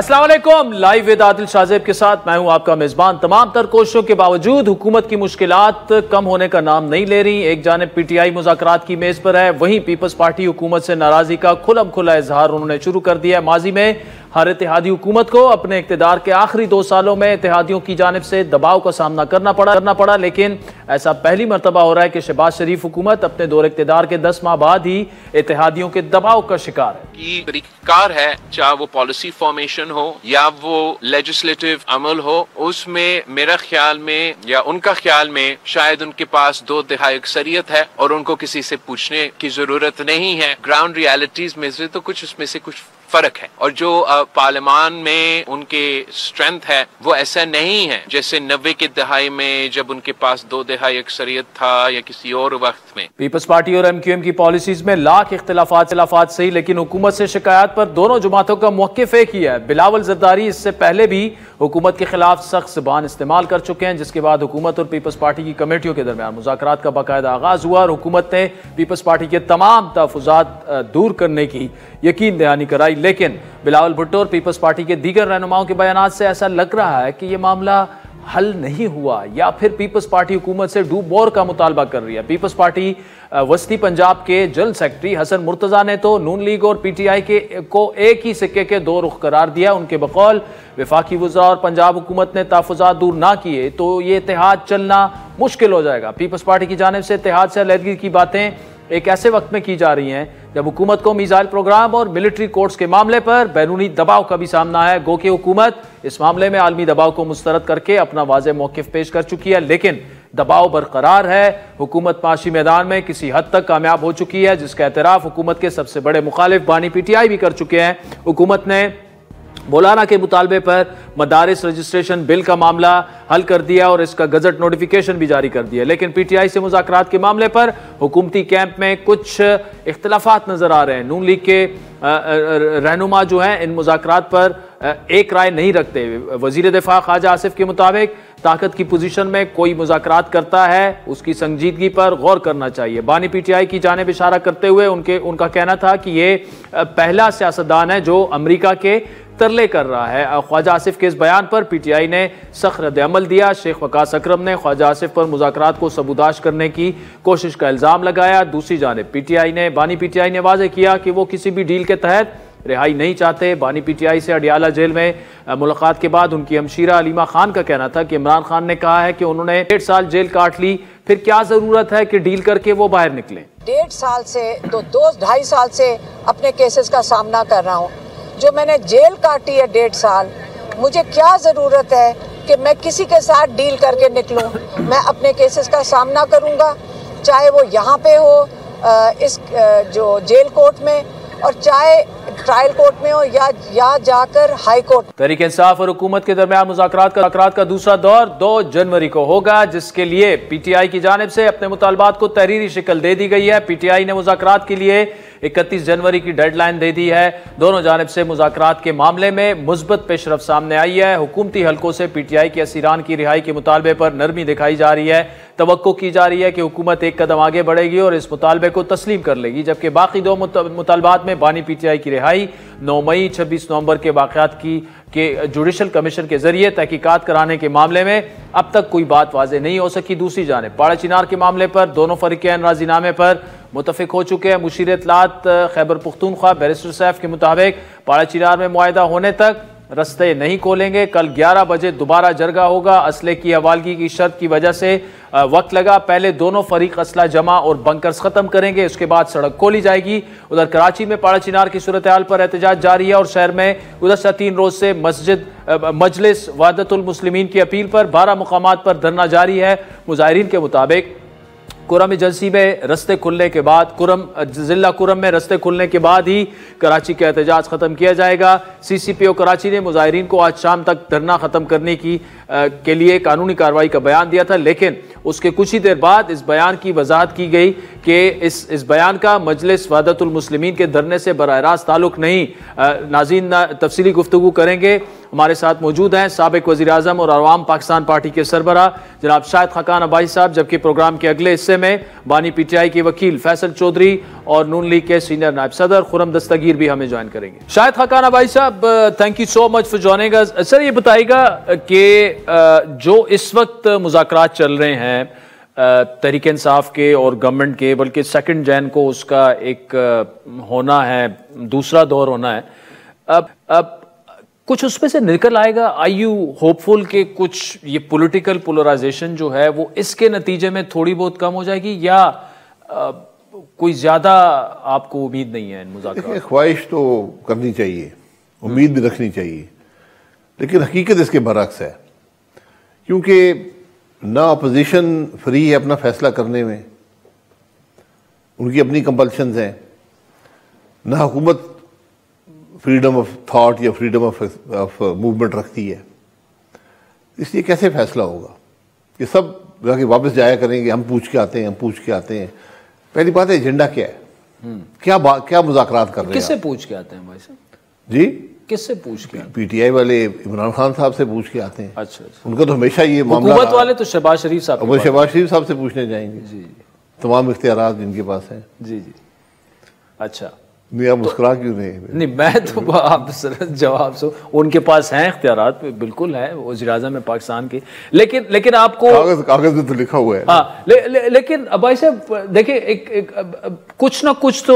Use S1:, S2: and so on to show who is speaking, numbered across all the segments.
S1: अस्सलाम वालेकुम। Live with Adil Shahzeb के साथ मैं हूं आपका मेजबान। तमाम तर कोशिशों के बावजूद हुकूमत की मुश्किलात कम होने का नाम नहीं ले रही। एक जानिब पीटीआई मुज़ाकरात की मेज पर है, वहीं पीपल्स पार्टी हुकूमत से नाराजगी का खुला खुला इजहार उन्होंने शुरू कर दिया है। माजी में हर इत्तेहादी हुकूमत को अपने इक़्तिदार के आखिरी 2 सालों में इत्तेहादियों की जानिब से दबाव का सामना करना पड़ा, लेकिन ऐसा पहली मरतबा हो रहा है कि शहबाज शरीफ हुकूमत अपने दौर इक़्तिदार के 10 माह बाद ही इत्तेहादियों के दबाव का शिकार है।
S2: तरीक़ाकार है, चाहे वो पॉलिसी फॉर्मेशन हो या वो लेजिस्लेटिव अमल हो, उसमें मेरा ख्याल में या उनका ख्याल में शायद उनके पास 2 तिहाई अक्सरियत है और उनको किसी से पूछने की जरूरत नहीं है। ग्राउंड रियलिटीज में से तो कुछ उसमें से कुछ फर्क है, और जो पार्लियामान में उनके स्ट्रेंथ है वो ऐसा नहीं है जैसे 90 की दहाई में जब उनके पास 2 तिहाई अक्सरियत था या किसी और वक्त में।
S1: पीपल्स पार्टी और एमक्यूएम की पॉलिसीज में लाख इख्तिलाफात सही, लेकिन हुकूमत से शिकायत पर दोनों जमातों का मौक़िफ़ एक ही है। बिलावल ज़रदारी इससे पहले भी हुकूमत के खिलाफ सख्त ज़बान इस्तेमाल कर चुके हैं, जिसके बाद हुकूमत और पीपल्स पार्टी की कमेटियों के दरमियान मुज़ाकरात का बाकायदा आगाज हुआ और हुकूमत ने पीपल्स पार्टी के तमाम तहफ़्फ़ुज़ात दूर करने की यकीन दहानी कराई। लेकिन बिलावल भुट्टो और पीपल्स पार्टी के दीगर रहनुमाओं के बयानात से ऐसा लग रहा है कि यह मामला हल नहीं हुआ, या फिर पीपल्स पार्टी हुकूमत से डू बोर का मुतालबा कर रही है। पीपल्स पार्टी वस्ती पंजाब के जनरल सेक्रेटरी हसन मुर्तजा ने तो नून लीग और पीटीआई को एक ही सिक्के के 2 रुख करार दिया। उनके बकौल वफाकी वज़रा और पंजाब हुकूमत ने तहफ़्फ़ुज़ात दूर ना किए तो ये इत्तेहाद चलना मुश्किल हो जाएगा। पीपल्स पार्टी की जानिब से इत्तेहाद से अलहदगी की बातें एक ऐसे वक्त में की जा रही हैं जब हुकूमत को मिसाइल प्रोग्राम और मिलिट्री कोर्ट्स के मामले पर बैरूनी दबाव का भी सामना है। गो कि हुकूमत इस मामले में आलमी दबाव को मुस्तरद करके अपना वाज़ेह मौक़िफ़ पेश कर चुकी है, लेकिन दबाव बरकरार है। हुकूमत माशी मैदान में किसी हद तक कामयाब हो चुकी है, जिसका एतराफ़ हुकूमत के सबसे बड़े मुखालिफ बानी पीटीआई भी कर चुके हैं। हुकूमत ने मौलाना के मुतालबे पर मदारिस रजिस्ट्रेशन बिल का मामला हल कर दिया और इसका गजट नोटिफिकेशन भी जारी कर दिया, लेकिन पीटीआई से मुज़ाकरात के मामले पर हुकूमती कैंप में कुछ इख्तिलाफात नजर आ रहे हैं। नून लीग के रहनुमा जो हैं इन मुज़ाकरात पर एक राय नहीं रखते। वज़ीर दिफा ख्वाजा आसिफ के मुताबिक ताकत की पोजीशन में कोई मुज़ाकरात करता है उसकी संजीदगी पर गौर करना चाहिए। बानी पीटीआई की जानिब इशारा करते हुए उनका कहना था कि ये पहला सियासतदान है जो अमरीका के तरले कर रहा है। ख्वाजा आसिफ के इस बयान पर पीटीआई ने सख्त रद्द-ए-अमल दिया। शेख वकास अकरम ने ख्वाजा आसिफ पर मुज़ाकरात को सबूदाश करने की कोशिश का इल्ज़ाम लगाया। दूसरी जानिब बानी पीटीआई ने वाज़ेह किया कि वो किसी भी डील के तहत रिहाई नहीं चाहते। बानी पीटीआई से अडियाला जेल में मुलाकात के बाद उनकी हमशीरा अलीमा खान का कहना था कि इमरान खान ने कहा है कि उन्होंने 1.5 साल जेल काट ली, फिर क्या जरूरत है कि डील करके वो बाहर निकले।
S3: 1.5 साल से तो 2-2.5 साल से अपने केसेस का सामना कर रहा हूँ। जो मैंने जेल काटी है 1.5 साल, मुझे क्या ज़रूरत है कि मैं किसी के साथ डील करके निकलूं। मैं अपने केसेस का सामना करूंगा, चाहे वो यहाँ पे हो इस जो जेल कोर्ट में, और चाहे ट्रायल कोर्ट में हो या जाकर हाई कोर्ट।
S1: तहरीक इंसाफ और हुकूमत के दरमियान मुज़ाकरात का दूसरा दौर 2 जनवरी को होगा, जिसके लिए पीटीआई की जानिब से अपने मुतालबात को तहरीरी शक्ल दे दी गई है। पीटीआई ने मुज़ाकरात के लिए 31 जनवरी की डेडलाइन दे दी है। दोनों जानिब से मुज़ाकरात के मामले में मुस्बत पेशरफ सामने आई है। हुकूमती हलकों से पीटीआई के असीरान की रिहाई के मुतालबे पर नरमी दिखाई जा रही है। तवक्को की जा रही है कि हुकूमत एक कदम आगे बढ़ेगी और इस मुतालबे को तस्लीम कर लेगी, जबकि बाकी 2 मुतालबात में बानी पीटीआई की रिहाई 9 मई 26 नवंबर के वाक़यात के जुडिशल कमीशन के जरिए तहकीकात कराने के मामले में अब तक कोई बात वाज़ेह नहीं हो सकी। दूसरी जानिब पाड़ा चिनार के मामले पर दोनों फरीक़ैन राज़ीनामे पर मुतफ़िक हो चुके हैं। मुशीर इत्तलात खैबर पुख्तूनख्वा बैरिस्टर सैफ के मुताबिक पाड़ा चिनार में मुआहिदा होने तक रस्ते नहीं खोलेंगे। कल 11 बजे दोबारा जरगा होगा। असले की हवालगी की शर्त की वजह से वक्त लगा। पहले दोनों फरीक असला जमा और बंकर्स खत्म करेंगे, उसके बाद सड़क खोली जाएगी। उधर कराची में पाड़ा चिनार की सूरत हाल पर एहतजाज जारी है और शहर में गुज़श्ता 3 रोज से मजलिस वहदतुल मुस्लिमीन की अपील पर 12 मुकामात पर धरना जारी है। मुजाहिरीन के मुताबिक कुरम एजेंसी में रस्ते खुलने के बाद जिला कुरम में रस्ते खुलने के बाद ही कराची का एहतजाज खत्म किया जाएगा। सीसीपीओ कराची ने मुजाहिरीन को आज शाम तक धरना खत्म करने के लिए कानूनी कार्रवाई का बयान दिया था, लेकिन उसके कुछ ही देर बाद इस बयान की वजाहत की गई कि इस बयान का मजलिस वहदतुल मुस्लिमीन के धरने से बराह रास्त ताल्लुक नहीं। नाज़रीन तफसीली गुफ्तगू करेंगे हमारे साथ मौजूद हैं साबिक वज़ीर-ए-आज़म और अवाम पाकिस्तान पार्टी के सरबराह जनाब शाहिद खाकान अब्बासी साहब, जबकि प्रोग्राम के अगले हिस्से में बानी PTI के वकील फैसल चौधरी और नून लीग के सीनियर नायब सदर खुर्रम दस्तगीर भी हमें ज्वाइन करेंगे। शाहिद खाकान अब्बासी साहब, thank you so much for joining us. Sir, ये बताइएगा कि जो इस वक्त मुज़ाकरात चल रहे हैं तहरीक इंसाफ के और गवर्नमेंट के, बल्कि 2 जैन को उसका एक होना है, दूसरा दौर होना है, अब कुछ उसमें से निकल आएगा? आई यू होपफुल कि कुछ ये पॉलिटिकल पोलराइजेशन जो है वो इसके नतीजे में थोड़ी बहुत कम हो जाएगी, या कोई ज्यादा आपको उम्मीद नहीं है इन मुज़ाकरात?
S4: ख्वाहिश तो करनी चाहिए, उम्मीद भी रखनी चाहिए, लेकिन हकीकत इसके बरअक्स है, क्योंकि ना अपोजिशन फ्री है अपना फैसला करने में, उनकी अपनी कंपल्शंस हैं, ना हुकूमत फ्रीडम ऑफ थॉट या फ्रीडम ऑफ मूवमेंट रखती है। इसलिए कैसे फैसला होगा? ये सब जाके वापस जाया करेंगे, हम पूछ के आते हैं, हम पूछ के आते हैं। पहली बात है, एजेंडा क्या है? क्या मुज़ाकरात कर रहे हैं?
S1: किससे पूछ के आते हैं भाई साहब?
S4: जी,
S1: किससे पूछ के?
S4: PTI वाले इमरान खान साहब से पूछ के आते हैं।
S1: अच्छा,
S4: उनका तो हमेशा ये मामला,
S1: हुकूमत वाले तो शहबाज शरीफ साहब,
S4: वो शहबाज शरीफ साहब से पूछने जाएंगे
S1: जी,
S4: तमाम इख्तियारात जिनके पास हैं।
S1: जी जी, अच्छा,
S4: नहीं आप मुस्कुरा क्यों
S1: नहीं, मैं तो आप जवाब सो, उनके पास हैं इख्तियारात, बिल्कुल है, वज़ीर-ए-आज़म है पाकिस्तान के, लेकिन आपको
S4: कागज में तो लिखा हुआ है।
S1: हाँ, लेकिन भाई साहब देखिए, एक कुछ ना कुछ तो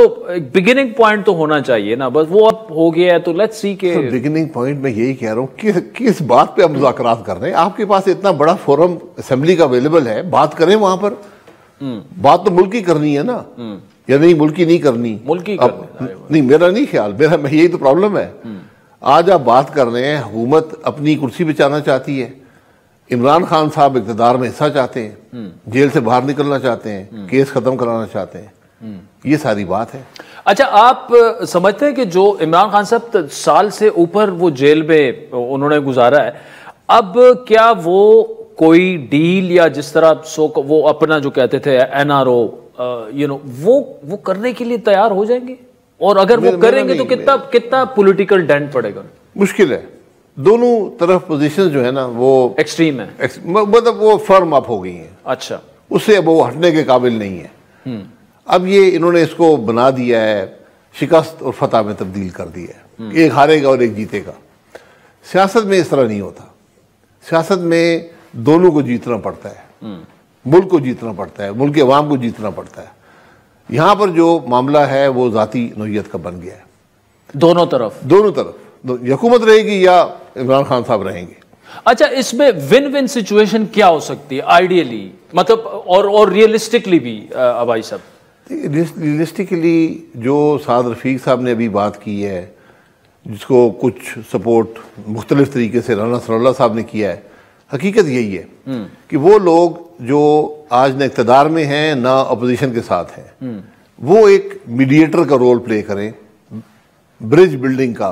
S1: बिगिनिंग पॉइंट तो होना चाहिए ना, बस वो अब हो गया है तो लेट्स सी के
S4: बिगिनिंग पॉइंट में यही कह रहा हूँ, किस बात पे आप मुज़ाकरात कर रहे हैं? आपके पास इतना बड़ा फोरम असेंबली का अवेलेबल है, बात करें वहां पर। बात तो मुल्क की करनी है ना, या नहीं मुल्की नहीं करनी?
S1: मुल्की
S4: नहीं, मेरा नहीं ख्याल, मेरा यही तो प्रॉब्लम है। आज आप बात कर रहे हैं, हुकूमत अपनी कुर्सी बचाना चाहती है, इमरान खान साहब इक़्तिदार में हिस्सा चाहते हैं, जेल से बाहर निकलना चाहते हैं, केस खत्म कराना चाहते हैं, ये सारी बात है।
S1: अच्छा, आप समझते हैं कि जो इमरान खान साहब साल से ऊपर वो जेल में उन्होंने गुजारा है, अब क्या वो कोई डील या जिस तरह वो अपना जो कहते थे NRO वो करने के लिए तैयार हो जाएंगे? और अगर वो करेंगे तो कितना पॉलिटिकल डेंट पड़ेगा?
S4: मुश्किल है, दोनों तरफ पोजीशन जो है ना वो
S1: एक्सट्रीम है,
S4: मतलब वो फर्म अप हो गई हैं।
S1: अच्छा,
S4: उससे अब वो हटने के काबिल नहीं है। अब ये इन्होंने इसको बना दिया है, शिकस्त और फतह में तब्दील कर दिया है, एक हारेगा और एक जीतेगा। सियासत में इस तरह नहीं होता, सियासत में दोनों को जीतना पड़ता है, मुल्क को जीतना पड़ता है, मुल्क के अवाम को जीतना पड़ता है। यहां पर जो मामला है वो जाती नौयत का बन गया है, दोनों तरफ हुकूमत रहेगी या इमरान खान साहब रहेंगे।
S1: अच्छा, इसमें विन विन सिचुएशन क्या हो सकती है आइडियली, मतलब और रियलिस्टिकली भी अब्बासी साहब?
S4: रियलिस्टिकली जो साद रफीक साहब ने अभी बात की है, जिसको कुछ सपोर्ट मुख्तलिफ तरीके से राना सनाउल्लाह साहब ने किया है, हकीकत यही है कि वो लोग जो आज न इक़्तिदार में हैं ना अपोजिशन के साथ हैं, वो एक मीडिएटर का रोल प्ले करें, ब्रिज बिल्डिंग का,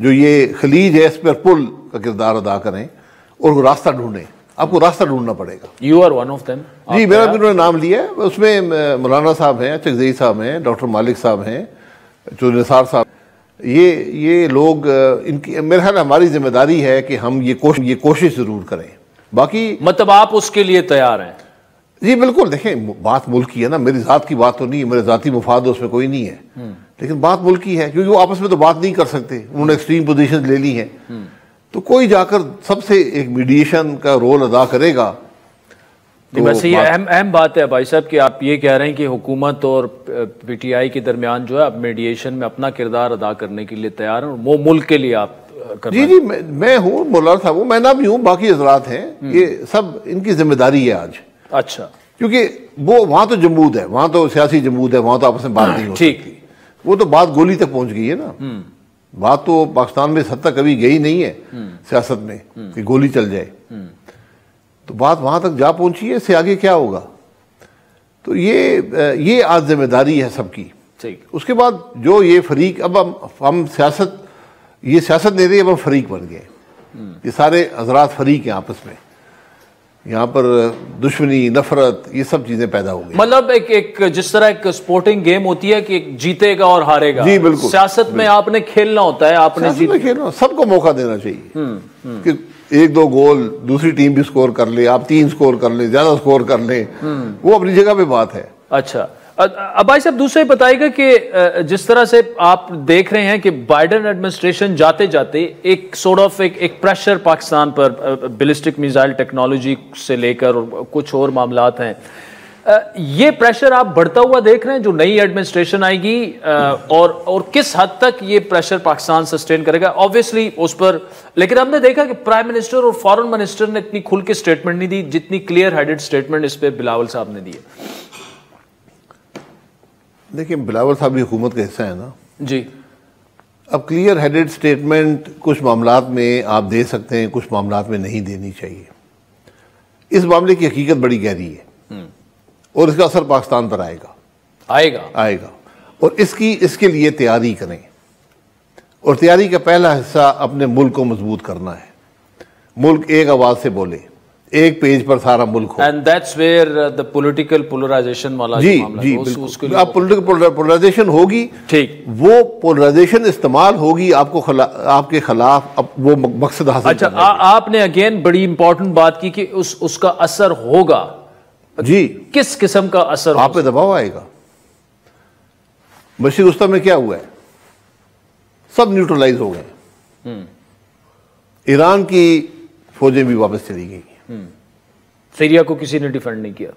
S4: जो ये खलीज है इस पर पुल का किरदार अदा करें और वो रास्ता ढूंढें। आपको रास्ता ढूंढना पड़ेगा।
S1: You are one of them.
S4: जी, मेरा भी उन्होंने नाम लिया है, उसमें मौलाना साहब हैं, चकजई साहब हैं, डॉक्टर मालिक साहब हैं, चौधरी निसार साहब, ये लोग, इनकी मेरे ख्याल हमारी जिम्मेदारी है कि हम ये कोशिश जरूर करें। बाकी
S1: मतलब आप उसके लिए तैयार हैं?
S4: जी बिल्कुल। देखें, बात मुल्क की है ना, मेरी जात की बात तो नहीं है, मेरे जाती मुफाद उसमें कोई नहीं है, लेकिन बात मुल्क की है, क्योंकि वो आपस में तो बात नहीं कर सकते, उन्होंने एक्सट्रीम पोजीशन ले ली है, तो कोई जाकर सबसे एक मीडिएशन का रोल अदा करेगा।
S1: तो वैसे ये अहम बात है भाई साहब कि आप ये कह रहे हैं कि हुकूमत और PTI के दरमियान जो है आप मीडिएशन में अपना किरदार अदा करने के लिए तैयार हैं, वो मुल्क के लिए आप
S4: जी जी, मैं हूँ, मौलाना साहब हूँ, मैं ना भी हूँ, बाकी हजरात हैं, ये सब इनकी जिम्मेदारी है आज।
S1: अच्छा,
S4: क्योंकि वो वहां तो जमूद है, वहां तो सियासी जमूद है, वहां तो आपस में बात नहीं हो सकती। वो तो बात गोली तक पहुंच गई है ना, बात तो पाकिस्तान में इस हद तक कभी गई नहीं है सियासत में कि गोली चल जाए, तो बात वहां तक जा पहुंची है, इससे आगे क्या होगा? तो ये आज जिम्मेदारी है सबकी। उसके बाद जो ये फरीक, अब हम सियासत, ये सियासत नहीं रही, अब हम फरीक बन गए, ये सारे हजरात फरीक हैं आपस में। यहाँ पर दुश्मनी, नफरत, ये सब चीजें पैदा हो गई।
S1: मतलब एक जिस तरह एक स्पोर्टिंग गेम होती है कि एक जीतेगा और हारेगा,
S4: जी बिल्कुल,
S1: सियासत में आपने खेलना होता है, आपने
S4: खेलना, सबको मौका देना चाहिए कि 1-2 गोल दूसरी टीम भी स्कोर कर ले, आप 3 स्कोर कर ले, ज्यादा स्कोर कर ले, वो अपनी जगह पे बात है।
S1: अच्छा, अब भाई साहब दूसरा ही बताइएगा कि जिस तरह से आप देख रहे हैं कि बाइडेन एडमिनिस्ट्रेशन जाते जाते एक सॉर्ट ऑफ एक प्रेशर पाकिस्तान पर बैलिस्टिक मिसाइल टेक्नोलॉजी से लेकर और कुछ और मामलात हैं, ये प्रेशर आप बढ़ता हुआ देख रहे हैं जो नई एडमिनिस्ट्रेशन आएगी, और किस हद तक ये प्रेशर पाकिस्तान सस्टेन करेगा? ऑब्वियसली उस पर, लेकिन हमने देखा कि प्राइम मिनिस्टर और फॉरेन मिनिस्टर ने इतनी खुल के स्टेटमेंट नहीं दी जितनी क्लियर हेडेड स्टेटमेंट इस पे बिलावल साहब ने दी है।
S4: देखिए, बिलावल साहब भी हुकूमत का हिस्सा है ना
S1: जी।
S4: अब क्लियर हेडेड स्टेटमेंट कुछ मामलात में आप दे सकते हैं, कुछ मामलात में नहीं देनी चाहिए। इस मामले की हकीकत बड़ी गहरी है और इसका असर पाकिस्तान पर आएगा और इसके लिए तैयारी करें, और तैयारी का पहला हिस्सा अपने मुल्क को मजबूत करना है। मुल्क एक आवाज से बोले, एक पेज पर सारा मुल्क हो।
S1: And that's where the political polarisation वाला
S4: जी
S1: मामला
S4: जी
S1: बिल्कुल।
S4: अब पॉलिटिकल पोलराइजेशन होगी, ठीक, वो पोलराइजेशन इस्तेमाल होगी आपके खिलाफ, अब वो मकसद हासिल।
S1: अच्छा, आपने अगेन बड़ी इंपॉर्टेंट बात की कि उसका असर होगा।
S4: जी,
S1: किस किस्म का असर?
S4: आप पे दबाव आएगा। बशीर रुस्तम में क्या हुआ है, सब न्यूट्रलाइज हो गए, ईरान की फौजें भी वापस चली गई।
S1: सीरिया को किसी ने डिफेंड नहीं किया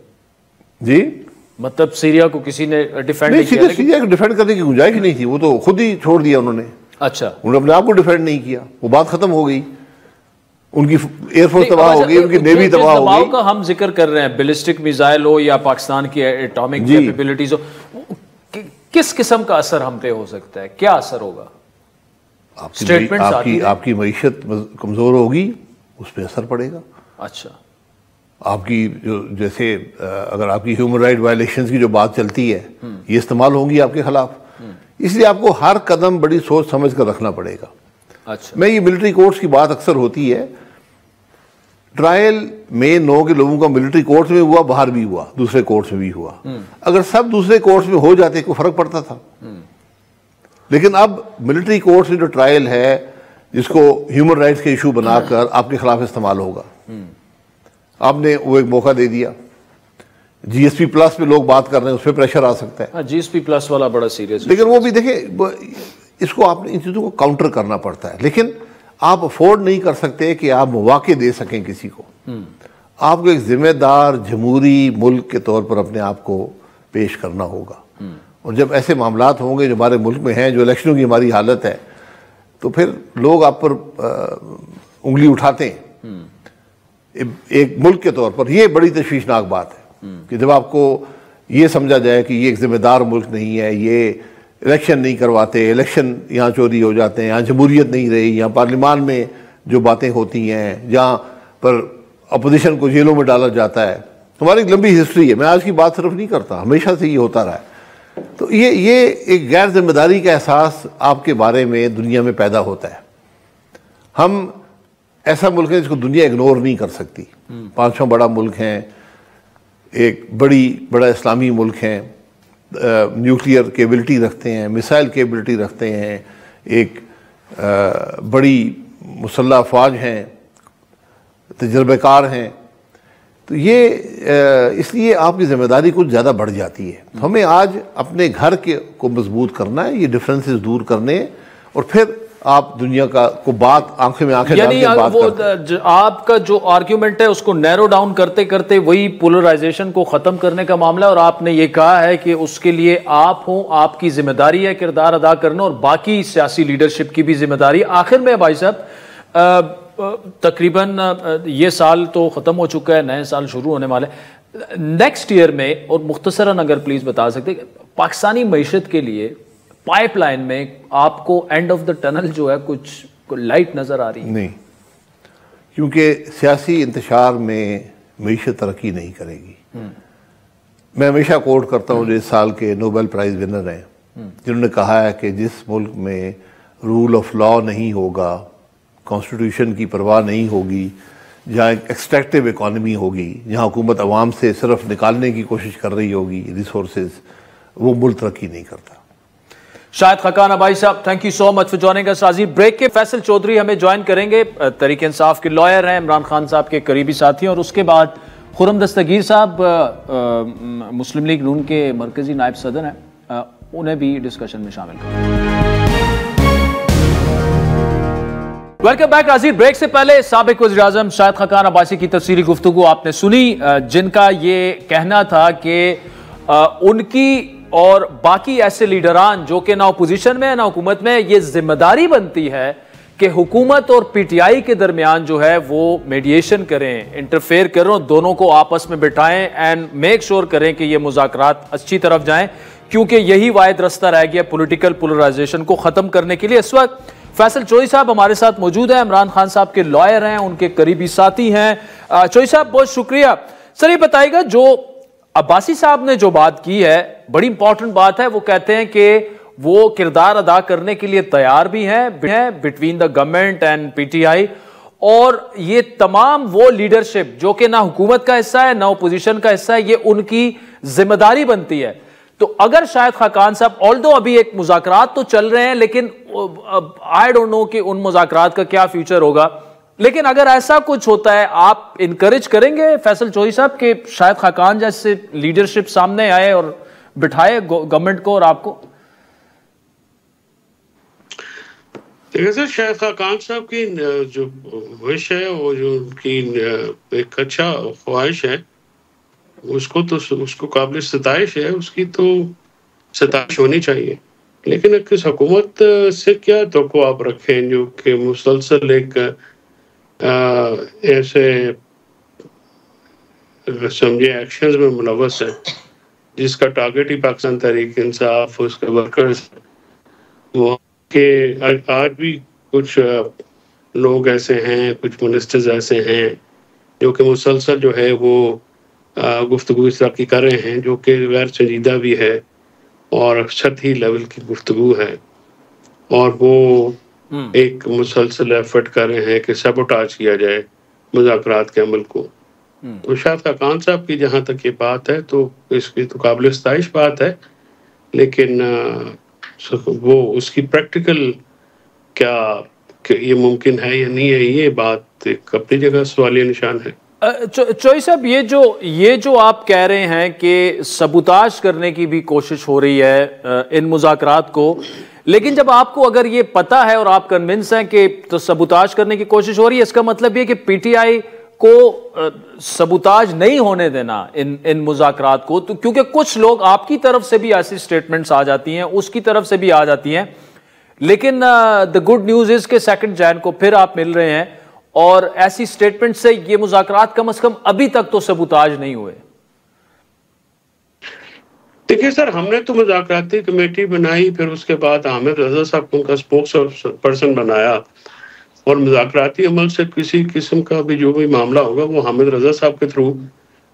S4: जी,
S1: मतलब सीरिया को किसी ने डिफेंड नहीं किया?
S4: सीरिया को डिफेंड करने की गुंजाइश नहीं थी, वो तो खुद ही छोड़ दिया उन्होंने।
S1: अच्छा,
S4: उन्होंने अपने आप को डिफेंड नहीं किया, वो बात खत्म हो गई, उनकी एयरफोर्स तबाह हो गई, उनकी नेवी तबाह हो गई।
S1: का हम जिक्र कर रहे हैं, बैलिस्टिक मिसाइल हो या पाकिस्तान की एटॉमिक कैपेबिलिटीज हो, किस किस्म का असर हम पे हो सकता है? क्या असर होगा?
S4: आपकी मईशत कमजोर होगी, उस पर असर पड़ेगा।
S1: अच्छा,
S4: आपकी जो जैसे अगर आपकी ह्यूमन राइट वायलेशंस की जो बात चलती है, ये इस्तेमाल होंगी आपके खिलाफ, इसलिए आपको हर कदम बड़ी सोच समझ कर रखना पड़ेगा।
S1: अच्छा,
S4: मैं ये मिलिट्री कोर्ट्स की बात अक्सर होती है, ट्रायल में 9 के लोगों का मिलिट्री कोर्ट्स में हुआ, बाहर भी हुआ, दूसरे कोर्ट्स में भी हुआ। अगर सब दूसरे कोर्ट्स में हो जाते कोई फर्क पड़ता था, लेकिन अब मिलिट्री कोर्ट्स में जो ट्रायल है जिसको ह्यूमन राइट्स के इशू बनाकर आपके खिलाफ इस्तेमाल होगा, आपने वो एक मौका दे दिया। जीएसपी प्लस पे लोग बात कर रहे हैं, उस पर प्रेशर आ सकता है।
S1: जीएसपी प्लस वाला बड़ा सीरियस,
S4: लेकिन वो भी देखें, इसको आपने इन चीज़ों को काउंटर करना पड़ता है, लेकिन आप अफोर्ड नहीं कर सकते कि आप मौके दे सकें किसी को। आपको एक जिम्मेदार जमहूरी मुल्क के तौर पर अपने आप को पेश करना होगा, और जब ऐसे मामलात होंगे जो हमारे मुल्क में हैं, जो इलेक्शनों की हमारी हालत है, तो फिर लोग आप पर उंगली उठाते हैं। एक मुल्क के तौर पर यह बड़ी तशवीशनाक बात है कि जब आपको ये समझा जाए कि ये एक जिम्मेदार मुल्क नहीं है, ये इलेक्शन नहीं करवाते, इलेक्शन यहाँ चोरी हो जाते हैं, यहाँ जमहूरियत नहीं रही, यहाँ पार्लियामान में जो बातें होती हैं, जहाँ पर अपोजिशन को जेलों में डाला जाता है। हमारी लंबी हिस्ट्री है, मैं आज की बात सिर्फ नहीं करता, हमेशा से ये होता रहा है। तो ये एक गैर जिम्मेदारी का एहसास आपके बारे में दुनिया में पैदा होता है। हम ऐसा मुल्क है जिसको दुनिया इग्नोर नहीं कर सकती। 5वां बड़ा मुल्क है, एक बड़ा इस्लामी मुल्क है, न्यूक्लियर केबिलिटी रखते हैं, मिसाइल केबिलिटी रखते हैं, एक बड़ी मुसल्लह अफवाज हैं, तजर्बेकार हैं। तो ये इसलिए आपकी जिम्मेदारी कुछ ज़्यादा बढ़ जाती है। हमें आज अपने घर को मजबूत करना है, ये डिफरेंसेस दूर करने, और फिर आप दुनिया को बात आंखें में आंखें डाल के बात करते हैं।
S1: आपका जो आर्ग्यूमेंट है उसको नैरो डाउन करते करते वही पोलराइजेशन को ख़त्म करने का मामला है, और आपने ये कहा है कि उसके लिए आप हो, आपकी जिम्मेदारी है किरदार अदा करना, और बाकी सियासी लीडरशिप की भी जिम्मेदारी। आखिर में भाई साहब, तकरीबन ये साल तो ख़त्म हो चुका है, नए साल शुरू होने वाले, नेक्स्ट ईयर में, और मुख्तसरन अगर प्लीज़ बता सकते, पाकिस्तानी मईशत के लिए पाइपलाइन में आपको एंड ऑफ द टनल जो है कुछ लाइट नज़र आ रही है?
S4: नहीं, क्योंकि सियासी इंतशार में मईशत तरक्की नहीं करेगी। मैं हमेशा कोट करता हूँ जो इस साल के नोबेल प्राइज़ विनर हैं, जिन्होंने कहा है कि जिस मुल्क में रूल ऑफ लॉ नहीं होगा, कॉन्स्टिट्यूशन की परवाह नहीं होगी, जहाँ एक एक्सट्रैक्टिव इकॉनमी होगी, जहाँ हुकूमत अवाम से सिर्फ निकालने की कोशिश कर रही होगी रिसोर्सेज, वो मुल्क तरक्की नहीं करता।
S1: शाहिद खकान अबाई साहब, thank you so much for joining us. आज़ी ब्रेक के फैसल चौधरी हमें ज्वाइन करेंगे, तहरीक इंसाफ के लॉयर हैं, इमरान खान साहब के करीबी साथी, और उसके बाद खुर्रम दस्तगीर साहब मुस्लिम लीग नून के मरकजी नायब सदर हैं, उन्हें भी डिस्कशन में शामिल करेंगे। Welcome back. आज़ी ब्रेक से पहले साबिक वज़ीर आज़म शाहिद खकान अब्बासी की तफसीली गुफ्तगू आपने सुनी, जिनका ये कहना था कि उनकी और बाकी ऐसे लीडरान जो कि ना अपोजिशन में ना हुकूमत में, ये जिम्मेदारी बनती है कि हुकूमत और पीटीआई के दरमियान जो है वो मीडिएशन करें, इंटरफेयर करें, दोनों को आपस में बिठाएं एंड मेक श्योर करें कि ये मुज़ाकरात अच्छी तरफ जाएं, क्योंकि यही वाहिद रास्ता रह गया पॉलिटिकल पोलराइजेशन को ख़त्म करने के लिए। इस वक्त फैसल चौधरी साहब हमारे साथ मौजूद हैं, इमरान खान साहब के लॉयर हैं, उनके करीबी साथी हैं। चौधरी साहब बहुत शुक्रिया। सर ये बताइएगा, जो अब्बासी साहब ने जो बात की है बड़ी इंपॉर्टेंट बात है। वो कहते हैं कि वो किरदार अदा करने के लिए तैयार भी हैं between the government and PTI, और ये तमाम वो लीडरशिप जो कि ना हुकूमत का हिस्सा है ना अपोजिशन का हिस्सा है, ये उनकी जिम्मेदारी बनती है। तो अगर शाहिद खकान साहब, ऑल्दो अभी एक मुज़ाकरात तो चल रहे हैं, लेकिन आई डोंट नो कि उन मुज़ाकरात का क्या फ्यूचर होगा, लेकिन अगर ऐसा कुछ होता है, आप इनकरेज करेंगे फैसल चौधरी साहब कि शाहिद खकान जैसे लीडरशिप सामने आए और बिठाए गवर्नमेंट को और आपको?
S5: देखिए सर, शाहिद खकान साहब की जो विश है, वो जो उनकी एक अच्छा ख्वाहिश है, उसको काबिल सताइश है, उसकी तो सताइश होनी चाहिए। लेकिन किस हुकूमत से क्या तो आप रखें जो कि मुसलसल एक ऐसे समझे एक्शंस में मुलव्वस है, जिसका टारगेट ही पाकिस्तान तहरीक इंसाफ, उसके वर्कर्स, वो के आज भी कुछ लोग ऐसे हैं, कुछ मिनिस्टर्स ऐसे हैं जो कि मुसलसल जो है वो गुफ्तगू इस तरह की कर रहे हैं, जो कि गैर संजीदा भी है और सतही लेवल की गुफ्तगू है, और वो एक मुसलसल एफर्ट कर रहे हैं कि सबोटाज किया जाए मुज़ाकरात के अमल को। तो शाहिद खकान साहब की जहाँ तक ये बात है, तो इसकी तो काबिल सताइश बात है, लेकिन वो उसकी प्रैक्टिकल क्या ये मुमकिन है या नहीं है, ये बात एक अपनी जगह सवालिया निशान है।
S1: चौधरी साहब, ये जो आप कह रहे हैं कि सबूताज करने की भी कोशिश हो रही है इन मुज़ाकरात को, लेकिन जब आपको अगर ये पता है और आप कन्विंस हैं कि तो सबूताज करने की कोशिश हो रही है, इसका मतलब ये कि पीटीआई को सबूताज नहीं होने देना इन मुज़ाकरात को, तो क्योंकि कुछ लोग आपकी तरफ से भी ऐसी स्टेटमेंट्स आ जाती हैं, उसकी तरफ से भी आ जाती हैं, लेकिन द गुड न्यूज़ इज कि 2 जैन को फिर आप मिल रहे हैं, और ऐसी स्टेटमेंट से ये मुज़ाकरात कम से कम अभी तक तो सबूताज नहीं हुए।
S5: देखिए सर, हमने तो मुज़ाकराती कमेटी बनाई, फिर उसके बाद हामिद रजा साहब को उनका स्पोक्स पर्सन बनाया, और मुज़ाकराती अमल से किसी किस्म का भी जो भी मामला होगा वो हामिद रजा साहब के थ्रू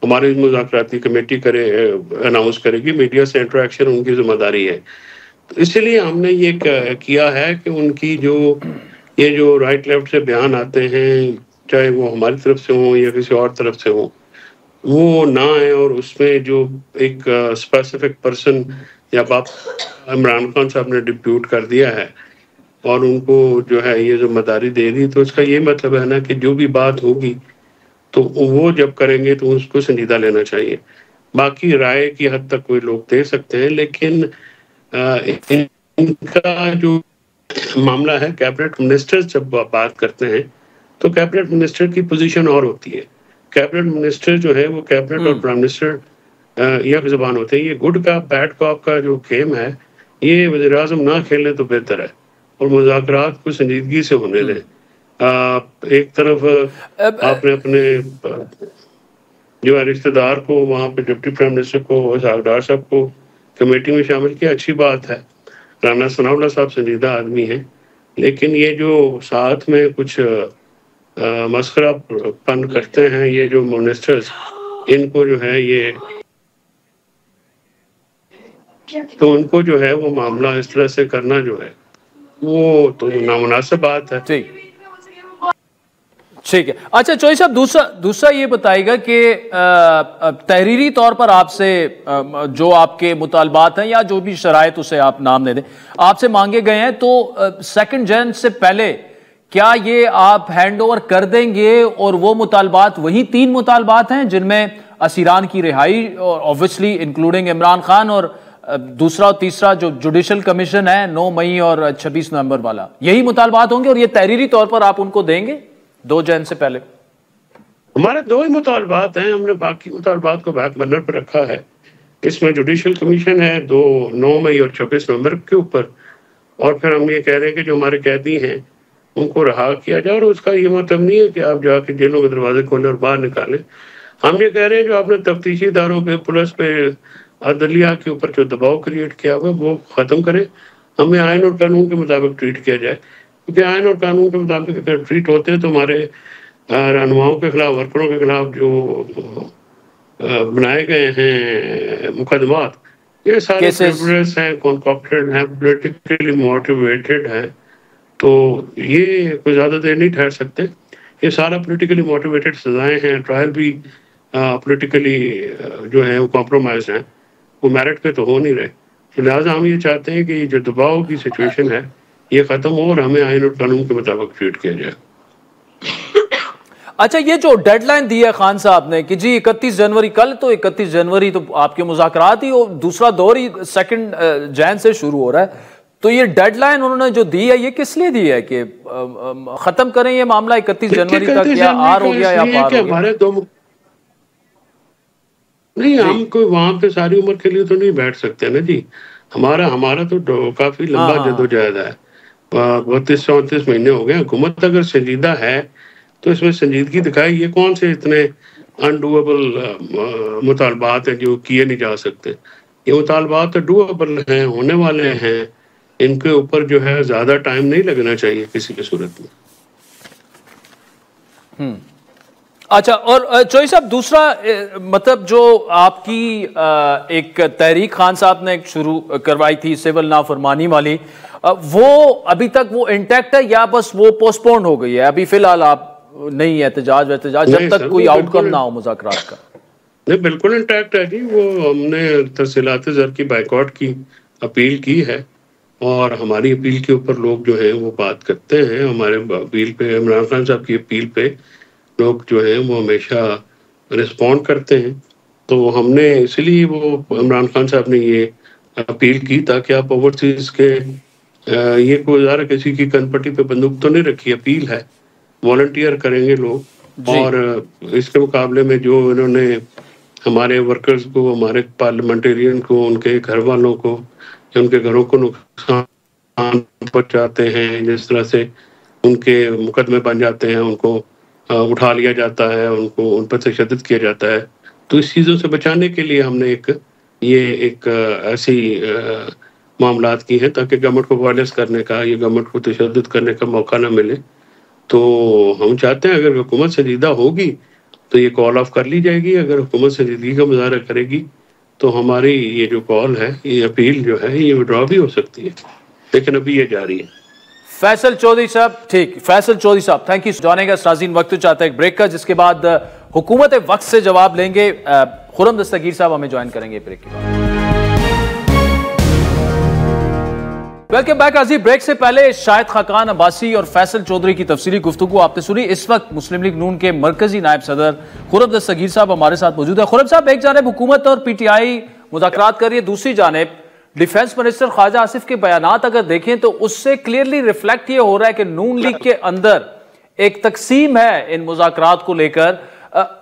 S5: हमारी मुज़ाकराती कमेटी अनाउंस करेगी। मीडिया से इंटरेक्शन उनकी जिम्मेदारी है, तो इसलिए हमने ये किया है कि उनकी ये जो राइट लेफ्ट से बयान आते हैं, चाहे वो हमारी तरफ से हो या किसी और तरफ से हो, वो ना है, और उसमें जो एक स्पेसिफिक पर्सन या बाप इमरान खान साहब ने डिप्यूट कर दिया है और उनको जो है ये जिम्मेदारी दे दी, तो इसका ये मतलब है ना कि जो भी बात होगी तो वो जब करेंगे तो उसको संजीदा लेना चाहिए। बाकी राय की हद तक कोई लोग दे सकते हैं, लेकिन इनका जो मामला है, कैबिनेट मिनिस्टर जब बात करते हैं तो कैबिनेट मिनिस्टर की पोजीशन और होती है। कैबिनेट मिनिस्टर जो है वो कैबिनेट और प्राइम मिनिस्टर एक ज़बान होते हैं। ये गुड का बैड कॉप का जो गेम है, ये वज़ीर आज़म ना खेले तो बेहतर है, और मुज़ाकरात को संजीदगी से होने दें। एक तरफ आपने अपने जो रिश्तेदार को वहाँ पे डिप्टी प्राइम मिनिस्टर को, सागदार साहब को कमेटी में शामिल किया, अच्छी बात है। राना सनाउल्लाह साहब संजीदा आदमी हैं, लेकिन ये जो साथ में कुछ मस्खरापन करते हैं ये जो मिनिस्टर्स, इनको जो है ये, तो उनको जो है वो मामला इस तरह से करना जो है वो तो नामुनासिब बात है।
S1: ठीक है। अच्छा चौधरी साहब, दूसरा ये बताइएगा कि तहरीरी तौर पर आपसे जो आपके मुतालबात हैं या जो भी शराइत उसे आप नाम दे दें, आपसे मांगे गए हैं, तो 2 जन से पहले क्या ये आप हैंड ओवर कर देंगे? और वो मुतालबात वही 3 मुतालबात हैं जिनमें असीरान की रिहाई और ऑब्वियसली इंक्लूडिंग इमरान खान, और दूसरा और तीसरा जो जुडिशल कमीशन है 9 मई और 26 नवंबर वाला, यही मुतालबात होंगे और ये तहरीरी तौर पर आप उनको देंगे 2 जन से पहले?
S5: हमारे 2 ही मुतालबात हैं, हमने बाकी मुतालबात को बैक बर्नर पर रखा है। इसमें जुडिशल कमीशन है 9 मई और 26 नवंबर के ऊपर, और फिर हम ये कह रहे हैं कि जो हमारे कैदी हैं उनको रहा किया जाए। और उसका ये मतलब नहीं है कि आप जाके जेलों के दरवाजे खोलें और बाहर निकालें। हम ये कह रहे हैं जो आपने तफ्तीशी इदारों पे, पुलिस पे, अदलिया के ऊपर जो दबाव क्रिएट किया हुआ वो खत्म करें। हमें आइन और कानून के मुताबिक ट्रीट किया जाए, क्योंकि आइन और कानून के मुताबिक अगर ट्रीट होते हैं तो हमारे रहनुमाओं के खिलाफ, वर्करों के खिलाफ जो बनाए गए हैं मुकदमात, ये सारे फ्रिवलस हैं, कॉन्कॉक्टेड हैं, पॉलिटिकली मोटिवेटेड हैं। तो ये कोई ज़्यादा देर नहीं ठहर सकते। ये सारा पॉलिटिकली मोटिवेटेड सजाएं हैं, ट्रायल भी पॉलिटिकली जो है वो कॉम्प्रोमाइज हैं, वो मेरिट पे तो हो नहीं रहे। तो लिहाजा हम ये चाहते हैं कि जो दबाव की सिचुएशन है ये ख़त्म हो और हमें आइन और कानून के मुताबिक ट्रीट किया जाए।
S1: अच्छा, ये जो डेडलाइन दी है खान साहब ने कि जी 31 जनवरी, कल तो 31 जनवरी तो आपके मुज़ाकरात ही, और दूसरा दौर ही 2 जैन से शुरू हो रहा है, तो ये डेडलाइन उन्होंने जो दी है ये किस लिए दी है कि खत्म करें ये मामला 31 जनवरी तक, या आर हो गया या पार हो गया?
S5: नहीं, हम कोई वहां पे सारी उम्र के लिए तो नहीं बैठ सकते ना जी। हमारा तो काफी लंबा जद्दोजहद है, 32-34 महीने हो गए। हुकूमत अगर संजीदा है तो इसमें संजीदगी दिखाई। ये कौन से इतने अनडूएबल मुतालबात हैं जो किए नहीं जा सकते? ये मुतालबात तो डूएबल हैं, होने वाले हैं। इनके ऊपर जो है ज्यादा टाइम नहीं लगना चाहिए किसी भी सूरत में।
S1: अच्छा, और चौधरी साहब दूसरा मतलब जो आपकी एक तहरीक खान साहब ने शुरू करवाई थी सिविल नाफरमानी वाली, वो अभी तक वो इंटैक्ट है या बस वो पोस्टपोन हो गई है? अभी फिलहाल आप नहीं एहतजाज जब तक कोई आउटकम ना हो मुज़ाकरात का?
S5: नहीं, बिल्कुल इंटैक्ट है जी। वो हमने तरसीलात ज़र की बाइकआउट की अपील की है, और हमारी अपील के ऊपर लोग जो हैं वो बात करते हैं। हमारे अपील पे, इमरान खान साहब की अपील पे लोग जो हैं वो हमेशा रिस्पॉन्ड करते हैं। तो हमने इसलिए वो इमरान खान साहब ने ये अपील की ताकि आप ओवरसीज के ये कोई ज़रा किसी की कनपट्टी पे बंदूक तो नहीं रखी, अपील है, वॉलंटियर करेंगे लोग। और इसके मुकाबले में जो इन्होंने हमारे वर्कर्स को, हमारे पार्लियामेंटेरियन को, उनके घर वालों को, उनके घरों को नुकसान पहुंचाते हैं, जिस तरह से उनके मुकदमे बन जाते हैं, उनको उठा लिया जाता है, उनको उन पर तशद्दुद किया जाता है, तो इस चीज़ों से बचाने के लिए हमने एक ऐसी मामलात की हैं ताकि गवर्नमेंट को वायलेंस करने का, ये गवर्नमेंट को तशद्दुद करने का मौका ना मिले। तो हम चाहते हैं अगर हुकूमत संजीदा होगी तो ये कॉल ऑफ कर ली जाएगी। अगर हुकूमत संजीदगी का मुजाहरा करेगी तो हमारी ये जो कॉल है, ये अपील जो है, ये विड्रॉ भी हो सकती है, लेकिन अभी ये जारी है।
S1: फैसल चौधरी साहब, ठीक, फैसल चौधरी साहब, थैंक यू जानेगा। नाज़रीन, वक्त चाहता है एक ब्रेक का, जिसके बाद हुकूमत वक्त से जवाब लेंगे। खुर्रम दस्तगीर साहब हमें ज्वाइन करेंगे ब्रेक के बाद। Welcome back. अजीब, ब्रेक से पहले शाहिद खाकान अब्बासी और फैसल चौधरी की तफसीली गुफ्तगू आपने सुनी। इस वक्त मुस्लिम लीग नून के मरकजी नायब सदर खुर्रम दस्तगीर साहब हमारे साथ मौजूद है। खुर्रम साहब, एक जानिब हुकूमत और PTI मुज़ाकरात कर रही है, दूसरी जानिब डिफेंस मिनिस्टर ख्वाजा आसिफ के बयानात अगर देखें तो उससे क्लियरली रिफ्लेक्ट ये हो रहा है कि नून लीग के अंदर एक तकसीम है इन मुज़ाकरात को लेकर।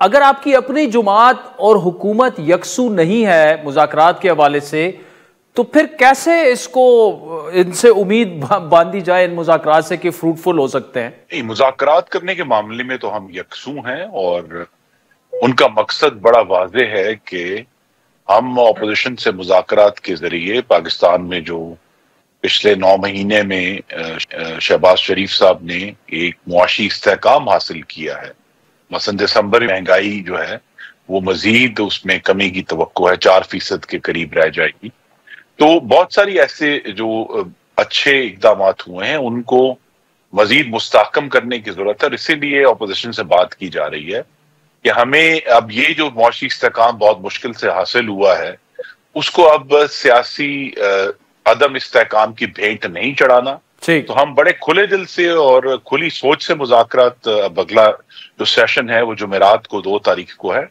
S1: अगर आपकी अपनी जुमात और हुकूमत यकसू नहीं है मुज़ाकरात के हवाले से, तो फिर कैसे इसको इनसे उम्मीद बांधी जाए इन मुज़ाकरात से कि फ्रूटफुल हो सकते हैं?
S6: मुज़ाकरात करने के मामले में तो हम यकसू हैं और उनका मकसद बड़ा वाज़ेह है कि हम अपोजिशन से मुज़ाकरात के जरिए पाकिस्तान में जो पिछले 9 महीने में शहबाज शरीफ साहब ने एक मुआशी इस्तेहकाम हासिल किया है, मसलन दिसंबर में महंगाई जो है वो मजीद उसमें कमी की तवक्को है, 4% के करीब रह जाएगी। तो बहुत सारी ऐसे जो अच्छे इक़दामात हुए हैं उनको मजीद मुस्तहकम करने की जरूरत है, और इसीलिए अपोजिशन से बात की जा रही है कि हमें अब ये जो मौशी इस्तेकाम बहुत मुश्किल से हासिल हुआ है, उसको अब सियासी अदम इस्तेकाम की भेंट नहीं चढ़ाना। तो हम बड़े खुले दिल से और खुली सोच से मुज़ाकरात, अब अगला जो सेशन है वो जुमेरात को 2 तारीख को है,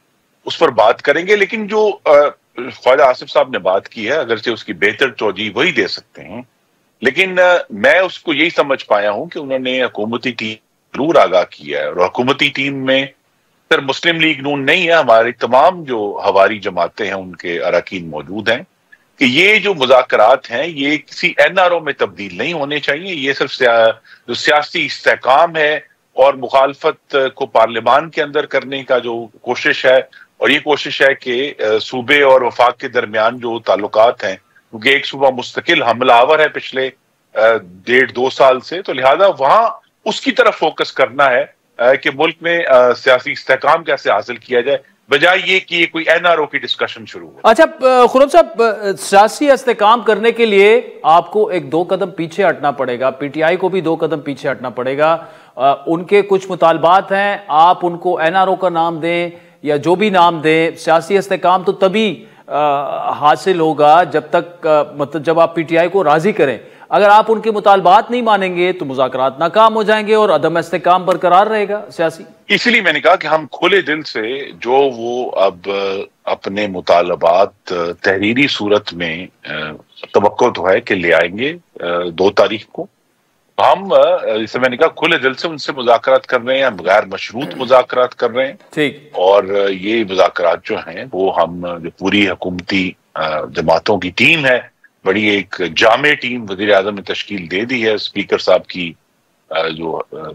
S6: उस पर बात करेंगे। लेकिन जो ख्वाजा आसिफ साहब ने बात की है, अगर से उसकी बेहतर तौजीह वही दे सकते हैं, लेकिन मैं उसको यही समझ पाया हूं कि उन्होंने हुकूमती टीम जरूर आगाह किया है, और हुकूमती टीम में सिर्फ मुस्लिम लीग नून नहीं है, हमारी तमाम जो हवारी जमातें हैं उनके अरकान मौजूद हैं, कि ये जो मुज़ाकरात हैं ये किसी NRO में तब्दील नहीं होने चाहिए। ये सिर्फ जो सियासी इस्तेकाम है और मुखालफत को पार्लियामान के अंदर करने का जो कोशिश है, और ये कोशिश है कि सूबे और वफाक के दरमियान जो ताल्लुकात हैं, क्योंकि एक सूबा मुस्तकिल हमलावर है पिछले 1.5-2 साल से, तो लिहाजा वहां उसकी तरफ फोकस करना है कि मुल्क में सियासी इस्तेकाम कैसे हासिल किया जाए, बजाय ये कि ये कोई NRO की डिस्कशन शुरू हो।
S1: अच्छा खुर्रम साहब, सियासी इस्तेकाम करने के लिए आपको 1-2 कदम पीछे हटना पड़ेगा, PTI को भी 2 कदम पीछे हटना पड़ेगा। उनके कुछ मुतालबात हैं, आप उनको NRO का नाम दें या जो भी नाम दें, सियासी इस्तेकाम तो तभी हासिल होगा जब तक मतलब जब आप PTI को राजी करें। अगर आप उनके मुतालबात नहीं मानेंगे तो मुज़ाकरात नाकाम हो जाएंगे और अदम इस्तेकाम बरकरार रहेगा सियासी।
S6: इसलिए मैंने कहा कि हम खुले दिल से जो वो अब अपने मुतालबात तहरीरी सूरत में तवक्को तो है कि ले आएंगे 2 तारीख को। हम जैसे मैंने कहा खुले दिल से उनसे मुज़ाकरात कर रहे हैं, गैर मशरूत मुज़ाकरात कर रहे हैं।
S1: ठीक।
S6: और ये मुज़ाकरात जो हैं वो हम जो पूरी हुकूमती जमातों की टीम है, बड़ी एक जामे टीम वज़ीर आज़म ने तश्कील दे दी है स्पीकर साहब की जो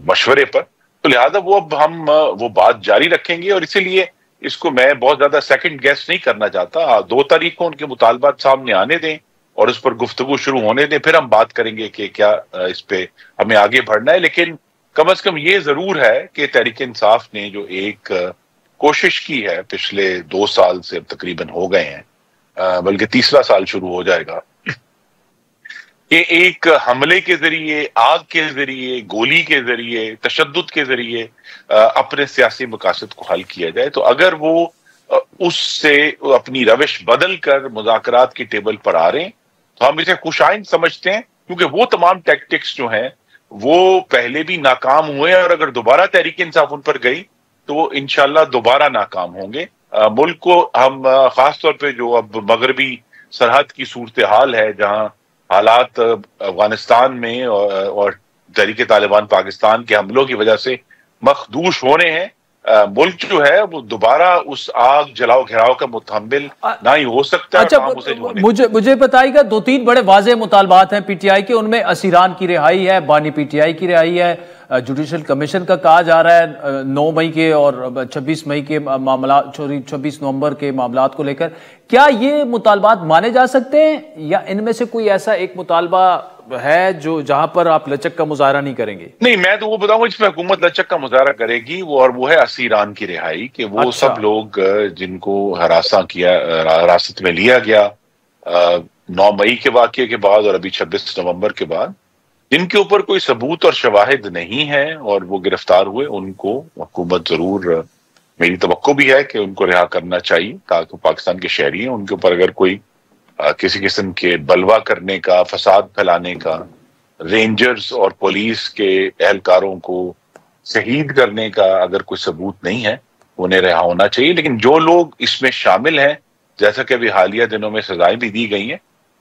S6: मशवरे पर, तो लिहाजा वो अब हम वो बात जारी रखेंगे। और इसीलिए इसको मैं बहुत ज्यादा सेकंड गेस नहीं करना चाहता। 2 तारीख को उनके मुतालबात सामने आने दें और उस पर गुफ्तगू शुरू होने दें, फिर हम बात करेंगे कि क्या इस पे हमें आगे बढ़ना है। लेकिन कम से कम ये जरूर है कि तहरीक इंसाफ ने जो एक कोशिश की है पिछले 2 साल से, अब तकरीबन हो गए हैं, बल्कि 3रा साल शुरू हो जाएगा, कि एक हमले के जरिए, आग के जरिए, गोली के जरिए, तशद्दुद के जरिए अपने सियासी मकासद को हल किया जाए। तो अगर वो उससे अपनी रविश बदल कर मुज़ाकरात की टेबल पर आ रहे हैं तो हम इसे खुशाइंद समझते हैं, क्योंकि वो तमाम टैक्टिक्स जो हैं वो पहले भी नाकाम हुए और अगर दोबारा तहरीक इंसाफ उन पर गई तो वो इंशाल्लाह दोबारा नाकाम होंगे। मुल्क को हम खासतौर पर जो अब मगरबी सरहद की सूरत हाल है, जहां हालात अफगानिस्तान में और तहरीक तालिबान पाकिस्तान के हमलों की वजह से मखदूश हो रहे हैं, मुल्क जो है वो दोबारा उस आग जलाओ घेराव का मुतहम्मिल ना ही हो सकता।
S1: अच्छा, मुझे बताइएगा, 2-3 बड़े वाज़ेह मुतालबात हैं PTI के, उनमें असीरान की रिहाई है, बानी PTI की रिहाई है, जुडिशल कमीशन का कहा जा रहा है 9 मई के और 26 मई के मामला, 26 नवंबर के मामलात को लेकर। क्या ये मुतालबात माने जा सकते हैं या इनमें से कोई ऐसा एक मुतालबा है जो जहां पर आप लचक का मुजाहरा नहीं करेंगे?
S6: नहीं, मैं तो वो बताऊंगा जिसमें हुकूमत लचक का मुजाहरा करेगी वो, और वो है असीरान की रिहाई, कि वो अच्छा। सब लोग जिनको हिरासत में लिया गया 9 मई के वाकये के बाद और अभी 26 नवंबर के बाद, जिनके ऊपर कोई सबूत और शवाहिद नहीं है और वो गिरफ्तार हुए, उनको हुकूमत जरूर, मेरी तवक्को भी है कि उनको रिहा करना चाहिए, ताकि पाकिस्तान के शहरी हैं, उनके ऊपर अगर कोई किसी किस्म के बलवा करने का, फसाद फैलाने का, रेंजर्स और पुलिस के एहलकारों को शहीद करने का अगर कोई सबूत नहीं है, उन्हें रिहा होना चाहिए। लेकिन जो लोग इसमें शामिल हैं, जैसा कि अभी हालिया दिनों में सजाएं भी दी गई हैं,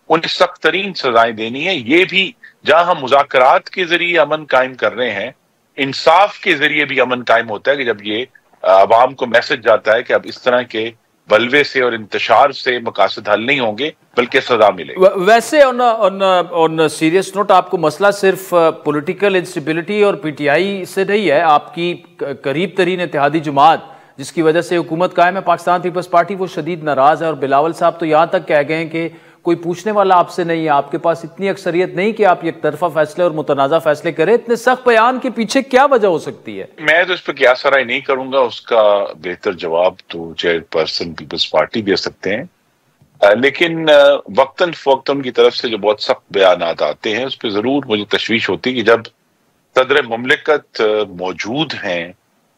S6: उन्हें सख्त तरीन सजाएं देनी है। ये भी जहां हम मुज़ाकरात के जरिए अमन कायम कर रहे हैं, इंसाफ के जरिए भी अमन कायम होता है कि जब ये आवाम को मैसेज जाता है कि अब इस तरह के बलवे से और इंतशार से मकासद हल नहीं होंगे बल्कि सजा मिलेगी।
S1: वैसे ऑन सीरियस नोट, आपको मसला सिर्फ पॉलिटिकल इंस्टेबिलिटी और PTI से नहीं है, आपकी करीब तरीन इत्तेहादी जमात जिसकी वजह से हुकूमत कायम है, पाकिस्तान पीपल्स पार्टी, वो शदीद नाराज है। और बिलावल साहब तो यहाँ तक कह गए हैं कि कोई पूछने वाला आपसे नहीं है, आपके पास इतनी अक्सरियत नहीं कि आप एक तरफा फैसले और मुतनाज़ा फैसले करें। इतने सख्त बयान के पीछे क्या वजह हो सकती है?
S6: मैं तो इस पर क्या सराय नहीं करूंगा, उसका बेहतर जवाब तो चेयरपर्सन पीपल्स पार्टी दे सकते हैं। लेकिन वक्तन फवक्तन उनकी तरफ से जो बहुत सख्त बयान आते हैं उस पर जरूर मुझे तशवीश होती है कि जब सदर मुमलिकत मौजूद हैं